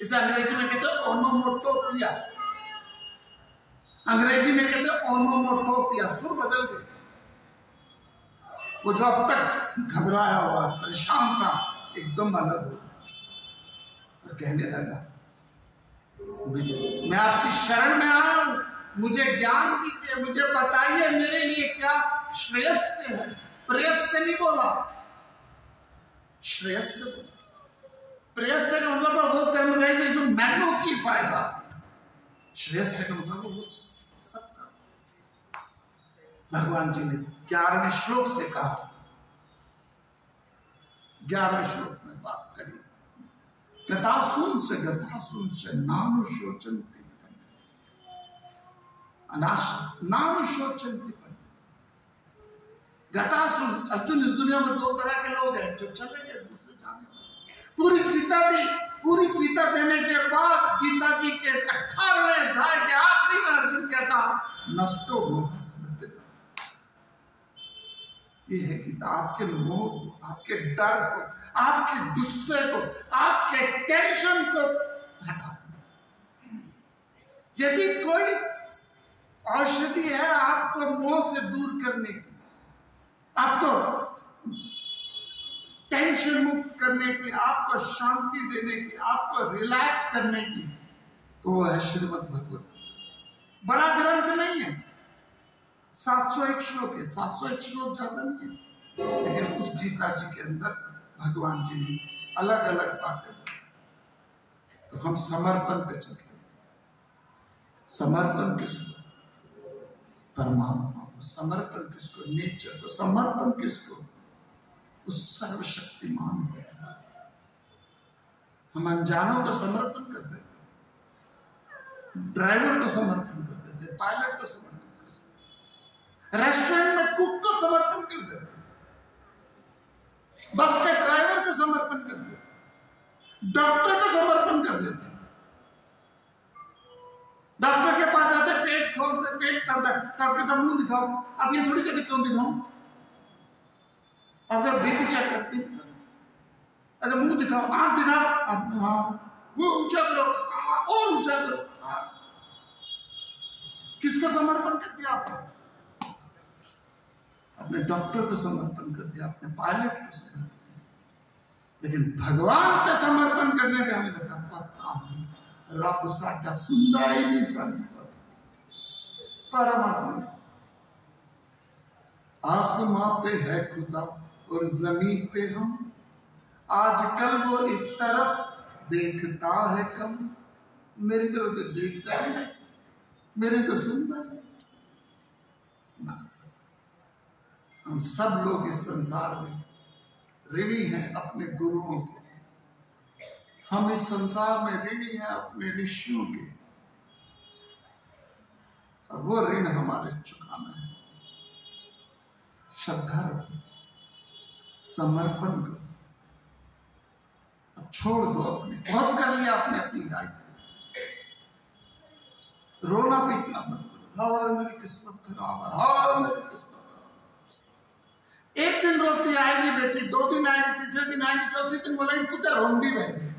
Speaker 2: इसे अंग्रेजी में कहते हैं ओनोमोटोपिया, अंग्रेजी में कहते हैं ओनोमोटोपिया, सुर बदल गए। वो जो अब तक घबराया हुआ परेशान था एकदम अलग हो गया और कहने लगा मैं आपकी शरण में आया हूं, मुझे ज्ञान दीजिए, मुझे बताइए मेरे लिए क्या श्रेयस्स है। प्रेयस से नहीं बोला, श्रेयस से बोला। प्रेयस से मतलब वो कर्म रहेगी जो मैनों की फायदा, श्रेयस से मतलब वो सबका। भगवान जी ने 11वें श्लोक से कहा, 11वें श्लोक में बात करी, गतासून से नाम शोचंती नाम शोचंती। गतासुन, अर्जुन इस दुनिया में 2 तरह के लोग हैं, जो चले गए, दूसरे जाने वाले। पूरी गीता देने के बाद गीता जी के 18वें अध्याय के आखिरी में अर्जुन कहता नष्टो मोह स्मृति। ये है गीता आपके मोह को, आपके डर को, आपके गुस्से को, आपके टेंशन को हटाती है। यदि कोई औषधि है आपको मोह से दूर करने की, आपको टेंशन मुक्त करने की, आपको शांति देने की, आपको रिलैक्स करने की, तो वो है श्रीमद् भगवत। बड़ा ग्रंथ नहीं है, 701 श्लोक है, 701 श्लोक ज्यादा नहीं है, लेकिन उस गीता जी के अंदर भगवान जी ने अलग अलग बातें। तो हम समर्पण पे चलते हैं। समर्पण किसको? परमात्मा को। समर्पण किसको? नेचर को। समर्पण किसको? उस सर्वशक्तिमान को। हम अनजानों को समर्पण कर देते, ड्राइवर को समर्पण कर देते, पायलट को समर्पण कर देते, रेस्टोरेंट में कुक को समर्पण कर देते, बस के ड्राइवर को समर्पण कर देते, डॉक्टर को समर्पण कर देते। डॉक्टर के पास जाते, पेट खोलते, पेट दर्द है, तब कहता मुंह दिखाओ। अब ये थोड़ी कहते क्यों दिखाऊं, अगर बीपी चेक करती, अरे मुंह दिखाओ, आंख दिखाओ, अब हाँ वो ऊंचा करो, और ऊंचा करो। किसको समर्पण कर दिया आपने? अपने डॉक्टर को समर्पण कर दिया, अपने पायलट को समर्पण कर दिया। लेकिन भगवान पे समर्पण करने पे हमें लगता पता नहीं रब साडा सुनता ही नहीं, सन परमात्मा आसमां पे है खुदा और जमीन पे हम, आजकल वो इस तरफ देखता है कम। मेरी तरफ तो देखता है, मेरी तो सुनता है ना। हम सब लोग इस संसार में ऋणी हैं अपने गुरुओं के, हम इस संसार में ऋणी हैं अपने ऋषियों के, और वो ऋण हमारे चुकाना है। श्रद्धा रखो, समर्पण करो, अब छोड़ दो अपने, बहुत कर लिया आपने अपनी लाइफ, रोना पीटना मत करो, हाय मेरी किस्मत खराब है, हाय मेरी किस्मत खराब। एक दिन रोती आएगी बेटी, 2 दिन आएगी, तीसरे दिन आएगी, चौथे दिन बोलेगी तू तो रोंदी रहती है।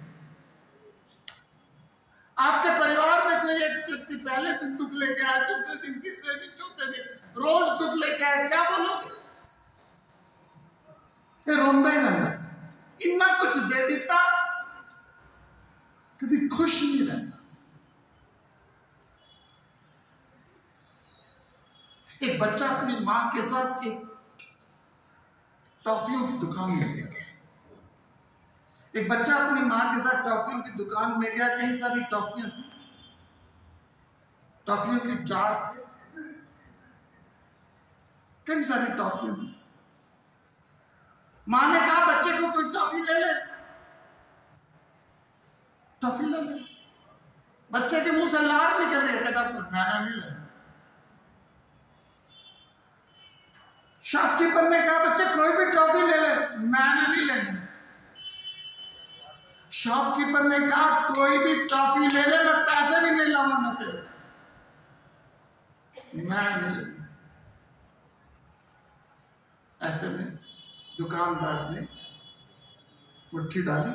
Speaker 2: आपके परिवार में कोई एक व्यक्ति पहले दिन दुख लेके आए, दूसरे दिन, तीसरे दिन, चौथे दिन रोज दुख लेके आए, क्या बोलोगे? रोंदा ही रहता, इतना कुछ दे देता, कभी खुश नहीं रहता। एक बच्चा अपनी मां के साथ एक टॉफियों की दुकान में गया, एक बच्चा अपनी मां के साथ टॉफियों की दुकान में गया, कई सारी टॉफियां थी, टॉफियों के जार थे, कई सारी टॉफियां थी। मां ने कहा बच्चे को कोई टॉफी ले ले, टॉफी ले ले। बच्चे के मुंह से लार निकल गया, कहता मैंने नहीं ले। शॉपकीपर ने कहा बच्चे कोई भी टॉफी ले ले, मैंने नहीं लेनी। शॉपकीपर ने कहा कोई भी टॉफी ले ले, मैं पैसे भी नहीं लाऊंगा तेरे, मैं नहीं लेनी। ऐसे में दुकानदार ने मुट्ठी डाली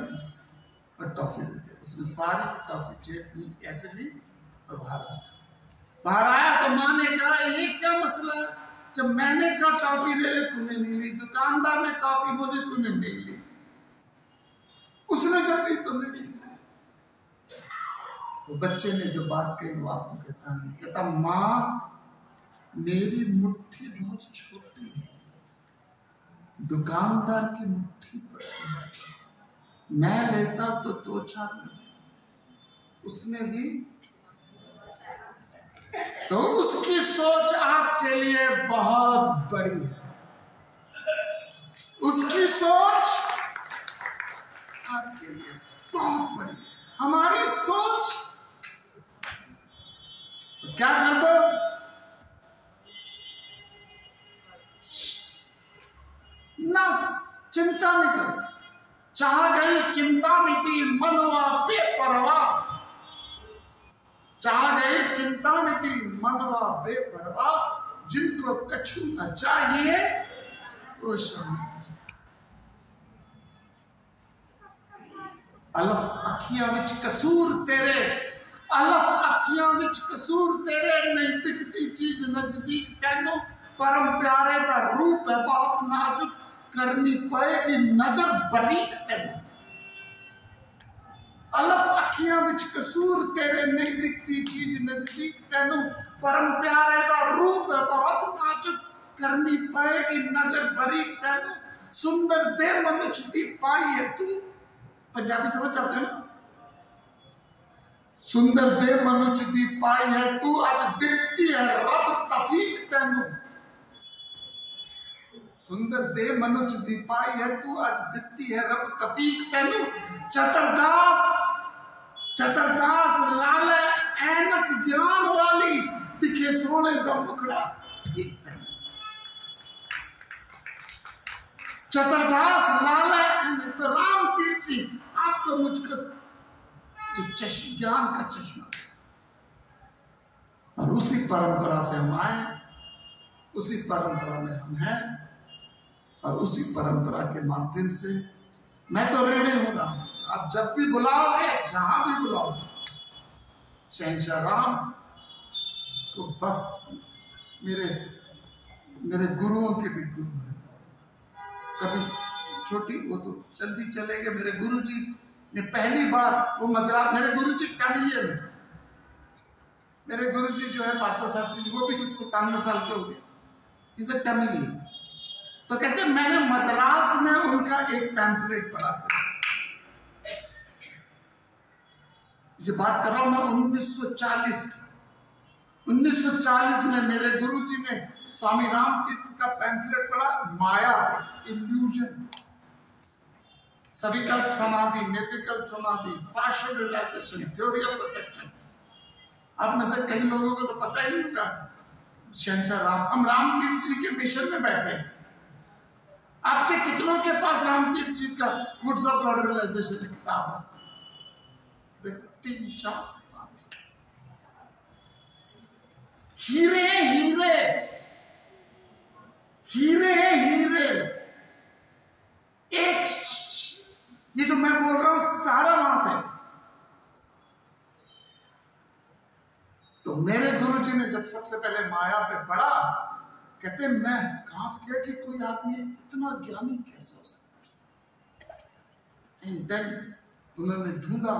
Speaker 2: और टॉफी दे दी, उसने सारी टॉफी जेब में ऐसे ली और बाहर आया तो मां ने कहा ये क्या मसला है, जब मैंने कहा टॉफी ले ले तूने नहीं ली, दुकानदार ने टॉफी बोली तूने नहीं ली, उसने जब दी तुमने ली। तो बच्चे ने जो बात कही वो आपको कहता मां मेरी मुट्ठी बहुत छोटी है, दुकानदार की मुट्ठी बड़ी है, मैं लेता तो 2-4 मिनट, उसने दी तो उसकी सोच आपके लिए बहुत बड़ी है, उसकी सोच आपके लिए बहुत बड़ी है। हमारी सोच तो क्या कर दो, ना चिंता नहीं करो, चाह गई चिंता मिटी मनवा बेपरवाह, चाह गई चिंता मिटी मनवा बेपरवाह, जिनको कछु न चाहिए वो शामिल। अलफ अखियां विच कसूर तेरे, अलफ अखियां विच कसूर तेरे, नहीं दिखती चीज नजदीक तैनू, परम प्यारे दा रूप है बहुत नाजुक, करनी पएगी नजर बरीक तैनू। अलफ अखियां विच कसूर तेरे, नहीं दिखती चीज नजदीक तैनू, परम प्यारे दा रूप है बहुत नाजुक, करनी पएगी नजर बरीक तैनू। सुंदर दे मनुष्य दी पाई है तू, पंजाबी समझ जाते हैं ना, सुंदर दे मनुष्य दी पाई है तू, आज दिखती है रब तफीक तैनू। सुंदर दे मनुष्य दी पाई है तू, आज दिखती है रब तफीक तैनू। चतरदास चतरदास लाल ऐनक ज्ञान वाली, दिखे सोने दा मुखड़ा ठीक तैनू। चतरदास लाल ऐनक, तो राम तीर्थ जी आपको मुझको जो ज्ञान का चश्मा, और उसी परंपरा से हम आए, उसी परंपरा में हम हैं, और उसी परंपरा के माध्यम से मैं तो ऋणी हो रहा हूं। आप जब भी बुलाओगे, जहां भी बुलाओगे, शहंशाह राम को बस मेरे गुरुओं के भी गुरु हैं, कभी छोटी, वो तो जल्दी चले गए। मेरे गुरुजी ने पहली बार वो मद्रास, मेरे गुरुजी तमिलियन है, मेरे गुरुजी जो है पार्थसारथी जी, वो भी कुछ 97 साल के हो गए, इसे तमिलियन। तो कहते मैंने मद्रास में उनका एक पैम्फलेट पढ़ा सका। ये बात कर रहा हूं मैं 1940 की। 1940 में मेरे गुरुजी ने स्वामी राम तीर्थ का पैम्फलेट पढ़ा, माया पर, इल्यूजन, सविकल्प समाधि, निर्विकल्प समाधि, partial realization, theory of perception. आप में से कई लोगों को तो पता ही नहीं होगा शहंशाह राम। हम राम तीर्थ जी के मिशन में बैठे हैं। आपके कितनों के पास राम तीर्थ जी का वुड्स ऑफ गॉड रियलाइजेशन की किताब है? देखो 3-4 हीरे हीरे हीरे हीरे। एक ये जो मैं बोल रहा हूं सारा वहां से। तो मेरे गुरुजी ने जब सबसे पहले माया पे पढ़ा, कहते मैं कांप गया कि कोई आदमी इतना ज्ञानी कैसे हो सकता है। एंड देन उन्होंने ढूंढा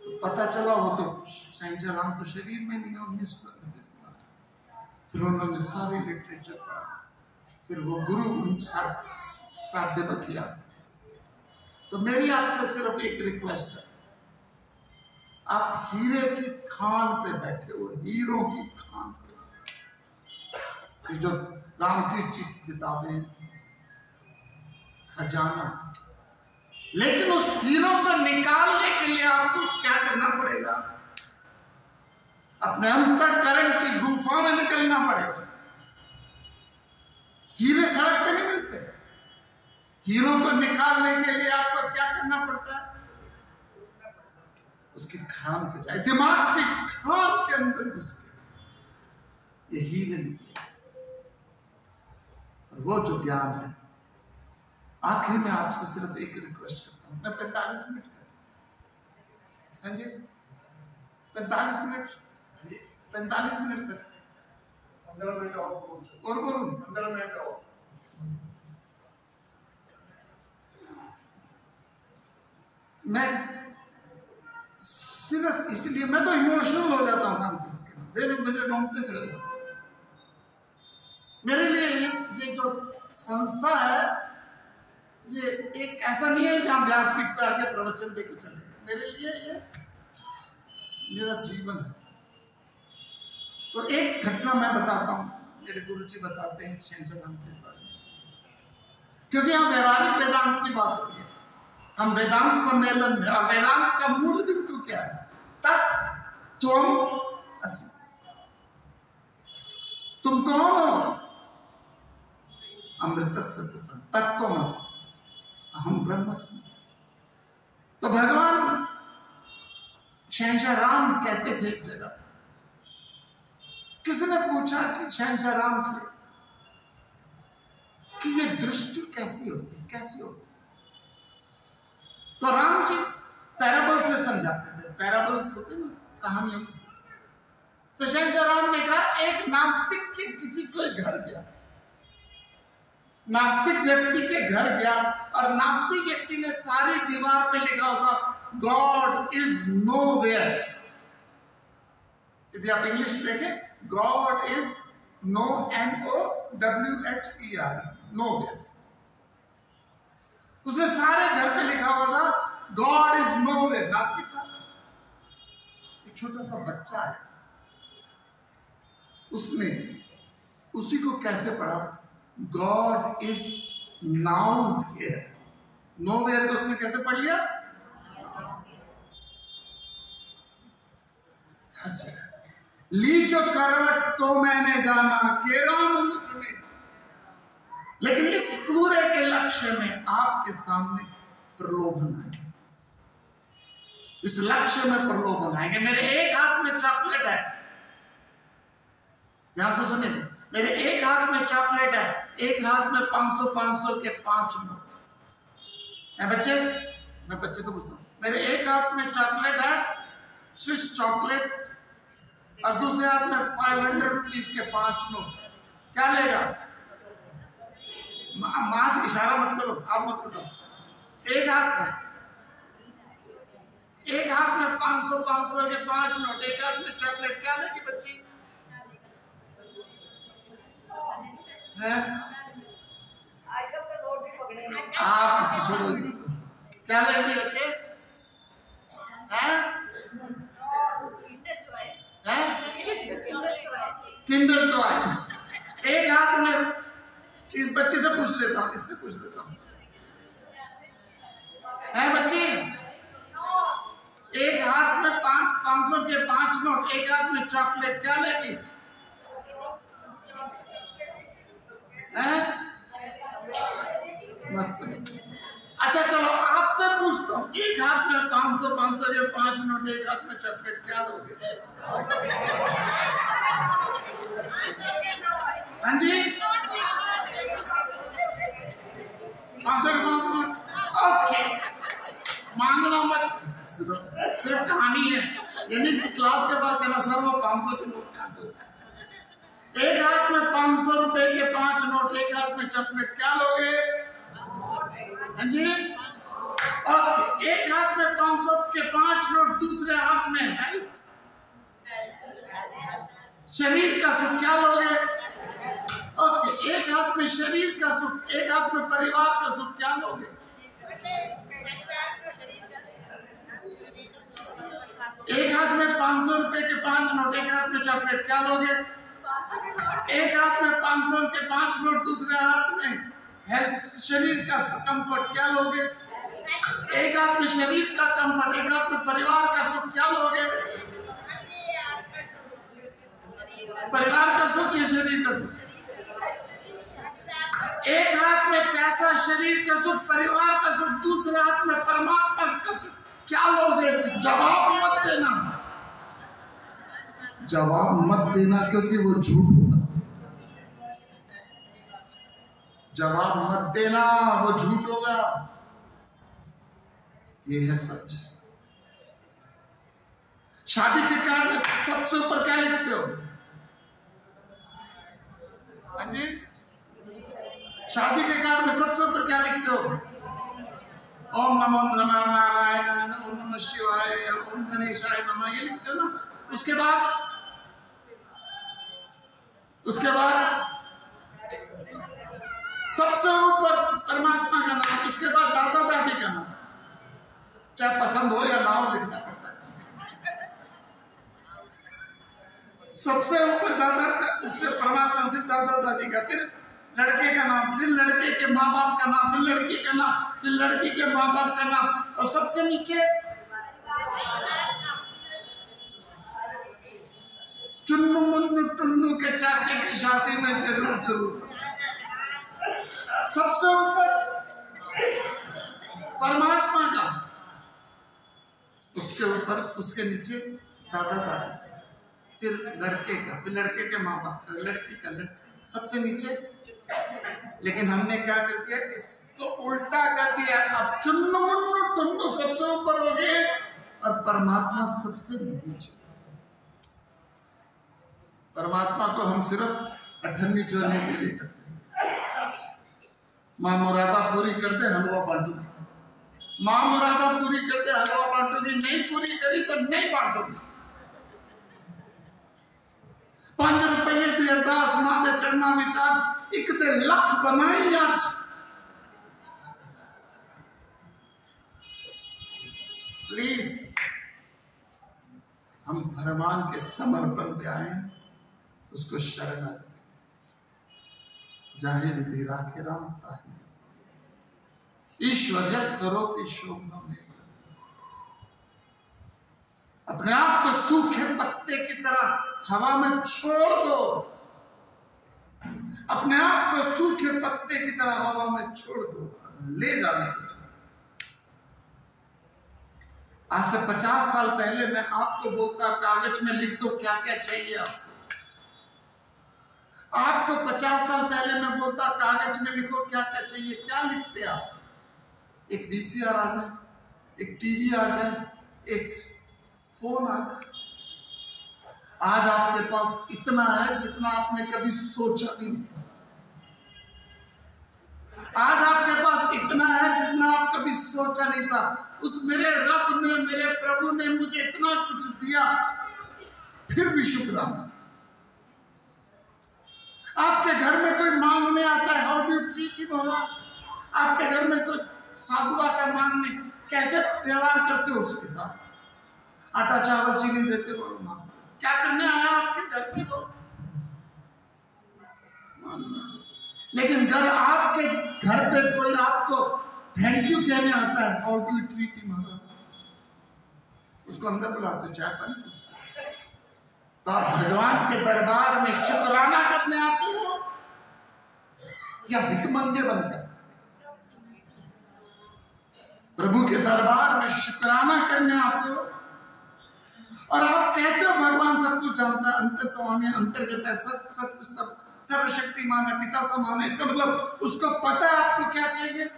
Speaker 2: तो पता चला वो तो शहंशाह राम तो शरीर में नहीं है। 19 फिर उन्होंने सारी लिटरेचर पढ़ा, फिर वो गुरु उनके साथ किया। तो मेरी आपसे सिर्फ एक रिक्वेस्ट है, आप हीरे की खान पे बैठे हो, हीरों की खान पे। जो रामतीर्थ जी की किताबें, खजाना, लेकिन उस हीरो को निकालने के लिए आपको क्या करना पड़ेगा? अपने अंतःकरण की गुफा में निकलना पड़ेगा। हीरे सड़क पे नहीं मिलते। हीरो को निकालने के लिए आपको क्या करना पड़ता है? उसकी खान पे जाए, दिमाग की खान के अंदर घुस के ये हीरे निकले। और वो जो ज्ञान है, आखिर में आपसे सिर्फ एक रिक्वेस्ट करता हूं। मैं 45 मिनट का, हाँ जी 45 मिनट 45 मिनट तक
Speaker 1: 15 मिनट और
Speaker 2: बोलूं
Speaker 1: 15 मिनट और।
Speaker 2: मैं सिर्फ इसलिए, मैं तो इमोशनल हो जाता हूं रामतीर्थ के, मेरे रोंगटे खड़े हो। मेरे लिए ये जो संस्था है, ये एक ऐसा नहीं है जहां व्यासपीठ पे आके प्रवचन देके चले। मेरे लिए ये मेरा जीवन है। तो एक घटना मैं बताता हूं, मेरे गुरुजी बताते हैं शहंशाह राम के बारे में, क्योंकि हम व्यवहारिक वेदांत की बात हो रही है। हम वेदांत सम्मेलन में, और वेदांत का मूल बिंदु क्या है? तत्त्वम् असि। तुम कौन हो? अमृतस्य पुत्रः तत्त्वमसि अहम ब्रह्मास्मि। तो भगवान शहंशाह राम कहते थे एक जगह, किसी ने पूछा कि शहंशाह राम से कि ये दृष्टि कैसी होती है, कैसी होती है? तो राम जी पैराबल से समझाते थे। पैराबल्स होते ना, कहानियों से। तो शहंशाह राम ने कहा, एक नास्तिक के किसी कोई घर गया, नास्तिक व्यक्ति के घर गया, और नास्तिक व्यक्ति ने सारी दीवार पे लिखा होगा गॉड इज नोवेयर। यदि आप इंग्लिश देखें, गॉड इज NOWHERE, नोवेयर। उसने सारे घर पे लिखा हुआ था गॉड इज नोवेयर। नास्तिक था, एक छोटा सा बच्चा है, उसने उसी को कैसे पढ़ा? God is now here. Nowhere को उसने कैसे पढ़ लिया? हर जगह लीचो करवट तो मैंने जाना के राम मुझ में। लेकिन इस पूरे के लक्ष्य में आपके सामने प्रलोभन आएंगे। इस लक्ष्य में प्रलोभन आएंगे। मेरे एक हाथ में चॉकलेट है, ध्यान से सुनिए, मेरे एक हाथ में चॉकलेट है, एक हाथ में 500 के 5 नोट। मैं बच्चे से पूछता हूं, मेरे एक हाथ में चॉकलेट है, स्विस चॉकलेट, और दूसरे हाथ में 500 रुपीस के 5 नोट, क्या लेगा? मां से इशारा मत करो, आप मत बताओ। एक हाथ में 500 के 5 नोट, एक हाथ में चॉकलेट, क्या लेगी बच्ची? है आप छोड़ो, क्या लेंगे बच्चे? Kinder toy. एक हाथ में, इस बच्चे से पूछ लेता हूँ, इससे पूछ लेता हूँ, है बच्ची? एक हाथ में 500 के 5 नोट, एक हाथ में चॉकलेट, क्या लेगी? मस्त। अच्छा चलो आपसे पूछता हूँ, एक हाथ में 500 के 5 नोट, एक हाथ में चॉकलेट, क्या लोगे? हाँ जी, 500 के 5 नोट। ओके, मांगना मत, सिर्फ कहानी है, यानी क्लास के बाद कहना सर वो 500 के नोट क्या दो। एक हाथ में 500 रुपए के 5 नोट, एक हाथ में चॉकलेट, क्या लोगे? हाँ जी, ओके, एक हाथ में 500 के 5 नोट, दूसरे हाथ में शरीर का सुख, क्या लोगे? ओके, एक हाथ में शरीर का सुख, एक हाथ में परिवार का सुख, क्या लोगे? एक हाथ में 500 रुपए के 5 नोट, एक हाथ में चॉकलेट, क्या लोगे? एक हाथ में 500 के 5 नोट, दूसरे हाथ में हेल्थ, शरीर का कंफर्ट, क्या लोगे? एक हाथ में शरीर का कंफर्ट, एक हाथ में परिवार का सुख, क्या लोगे? परिवार का सुख या शरीर का सुख? एक हाथ में पैसा, शरीर का सुख, परिवार का सुख, दूसरे हाथ में परमात्मा का सुख, क्या लोगे? जवाब मत देना, जवाब मत देना, क्योंकि वो झूठ होगा। जवाब मत देना, वो झूठ होगा। ये है सच। शादी के कार्ड में सबसे ऊपर क्या लिखते हो? हाँ जी, शादी के कार्ड में सबसे ऊपर क्या लिखते हो? ओम नमो नारायण, ओम नमः शिवाय, ओम गणेशाय नमः, ये लिखते हो ना। उसके बाद सबसे ऊपर परमात्मा का नाम, उसके बाद दादा दादी का नाम, चाहे पसंद हो या ना हो लिखना पड़ता है। सबसे ऊपर दादा का, उससे परमात्मा, फिर दादा दादी का, फिर लड़के का नाम, फिर लड़के के माँ बाप का नाम, फिर लड़की का नाम, फिर लड़की के माँ बाप का नाम, और सबसे नीचे चुन्नू मुन्नू टुन्नू के चाचे की शादी में जरूर जरूर। सबसे ऊपर परमात्मा का, उसके ऊपर, उसके नीचे दादा दादी, फिर लड़के का, फिर लड़के के माँ बाप का, लड़की का, सबसे नीचे। लेकिन हमने क्या कर दिया, इसको उल्टा कर दिया। अब चुन्नू मुन्नू टुन्नू सबसे ऊपर हो गए और परमात्मा सबसे नीचे। परमात्मा को हम सिर्फ 18वीं चोरने के लिए करते हैं। माँ मुरादा पूरी कर दे, हलवा बांटूंगी। माँ मुरादा पूरी कर दे, हलवा बांटूंगी। नहीं पूरी करी तो नहीं बांटूंगी। 5 रुपये दी अरदास मां दे चढ़ना विच अज एक ते लख बनाई अज। प्लीज हम भगवान के समर्पण पे आए, उसको शरण जाहे विधि राखे राम ताहि ईश्वर यत् करोति शोभन में। अपने आप को सूखे पत्ते की तरह हवा में छोड़ दो। अपने आप को सूखे पत्ते की तरह हवा में छोड़ दो, ले जाने को। आज से 50 साल पहले मैं आपको बोलता कागज में लिख दो क्या क्या चाहिए आपको। आपको 50 साल पहले मैं बोलता कागज में लिखो क्या क्या चाहिए, क्या लिखते आप? एक वीसीआर आ जाए, एक टीवी आ जाए, एक फोन आ जाए। आज आपके पास इतना है जितना आपने कभी सोचा भी नहीं। आज आपके पास इतना है जितना आप कभी सोचा नहीं था। उस मेरे रब ने, मेरे प्रभु ने मुझे इतना कुछ दिया, फिर भी शुक्राना। आपके घर में कोई मांगने आता है, how do you treat him? आपके घर में कोई साधु भाषा मांगने, कैसे व्यवहार करते हो उसके साथ? आटा चावल चीनी देते हो, क्या करने आया आपके घर के लोग? लेकिन घर, आपके घर पे कोई आपको थैंक यू कहने आता है, how do you treat him? उसको अंदर बुलाते, चाय पानी पूछते। तो आप भगवान के दरबार में शुक्राना करने आते हो या भिखमंगे बनकर? प्रभु के दरबार में शुक्राना करने आते हो और आप कहते हो भगवान सब कुछ जानता है, अंतर स्वामी, अंतर्गत है, सच कुछ सब सर्वशक्तिमान है, पिता समान है। इसका मतलब उसको पता है आपको क्या चाहिए,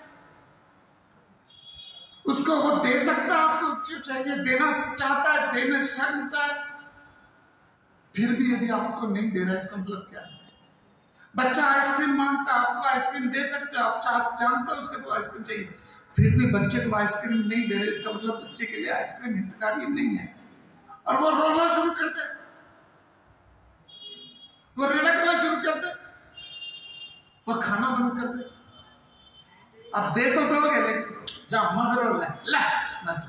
Speaker 2: उसको वो दे सकता है आपको जो चाहिए, देना चाहता है, देना चाहता है। फिर भी यदि आपको नहीं दे रहा, इसका मतलब क्या है? बच्चा आइसक्रीम मांगता है, आपको आइसक्रीम दे सकते हो, आप जानते हो उसके को आइसक्रीम चाहिए, फिर भी बच्चे को आइसक्रीम नहीं दे रहे, इसका मतलब बच्चे के लिए आइसक्रीम हितकारी नहीं है। और वो रोना शुरू कर दे, वो रिड़कना शुरू कर दे, वो खाना बंद कर दे। अब दे तो दोगे, लेकिन जा मगरो ले बस।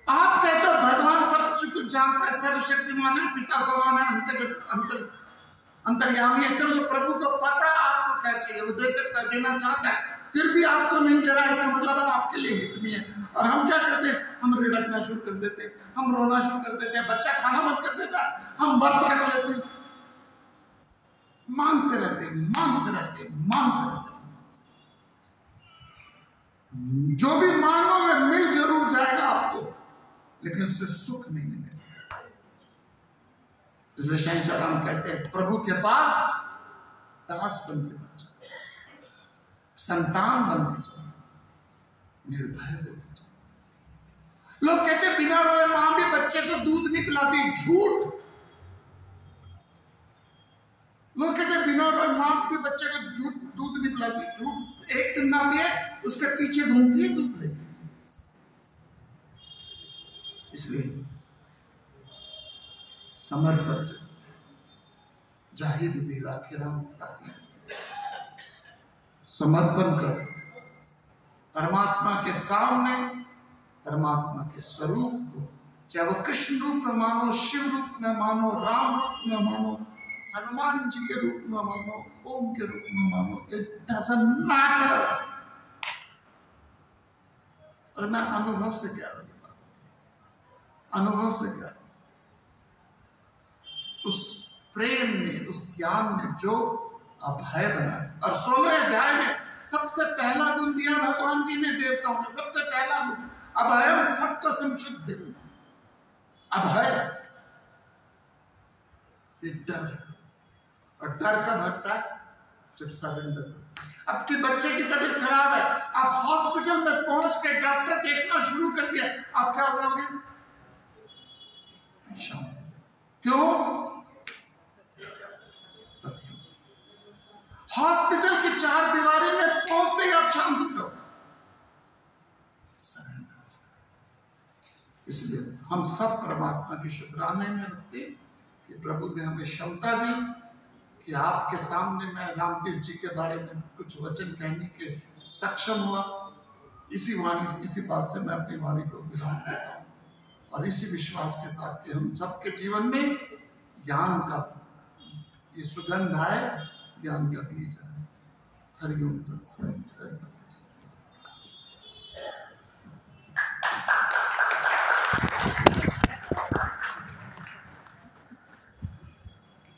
Speaker 2: आप कहते हो भगवान सब कुछ जानता है, सर्वशक्तिमान है, पिता समान है, अंतर्यामी है। इसका मतलब प्रभु को पता है आपको क्या चाहिए, वो दे सकता है, देना चाहता है, फिर भी आपको नहीं दे रहा, इसका मतलब है आपके लिए हित नहीं है। और हम क्या करते हैं? हम रिड़कना शुरू कर देते, हम रोना शुरू कर देते हैं, बच्चा खाना बंद कर देता, हम व्रत रख लेते, मांगते रहते, मांगते रहते, मांगते रहते। जो भी मांगोगे मिल जरूर जाएगा आपको, लेकिन उससे सुख नहीं मिलेगा। इसलिए शहंशाह राम कहते हैं प्रभु के पास दास बन के बन जाओ, संतान बन के जाओ, निर्भय हो जाओ। लोग कहते हैं बिना रोए मां भी बच्चे को दूध नहीं पिलाती, झूठ। लोग कहते हैं बिना रोए मां भी बच्चे को दूध नहीं पिलाती, झूठ। एक दिन ना पिए, उसके पीछे घूमती है दूध लेके। इसलिए समर्पण जाहि विधि राखे राम ताहि, समर्पण करो परमात्मा के सामने, परमात्मा के स्वरूप को, चाहे वो कृष्ण रूप में मानो, शिव रूप में मानो, राम रूप में मानो, हनुमान जी के रूप में मानो, ओम के रूप में मानो, इट डजंट मैटर। और मैं अनुभव से कह रहा हूं, अनुभव से कह रहा हूं, उस प्रेम ने, उस ज्ञान ने जो अभय बनाया। और 16वें अध्याय में सबसे पहला गुण दिया भगवान जी ने देवताओं को, सबसे पहला गुण अभय, सबका संशुद्ध गुण अभय। डर, और डर कब हटता है? जब सरेंडर। आपके बच्चे की तबीयत खराब है, आप हॉस्पिटल में पहुंच के डॉक्टर देखना शुरू कर दिया, आप क्या हो जाओगे? क्यों? हॉस्पिटल की चार दीवारी में पहुंचते ही आप शांत हो जाओ। इसलिए हम सब परमात्मा की शुक्राने में रखते कि प्रभु ने हमें क्षमता दी कि आपके सामने मैं रामतीर्थ जी के बारे में कुछ वचन कहने के सक्षम हुआ। इसी बात से मैं अपनी वाणी को विराम देता हूँ, और इसी विश्वास के साथ कि हम सबके जीवन में ज्ञान का ये सुगंध आए, ज्ञान का बीज आए। हरिओम तत्सत।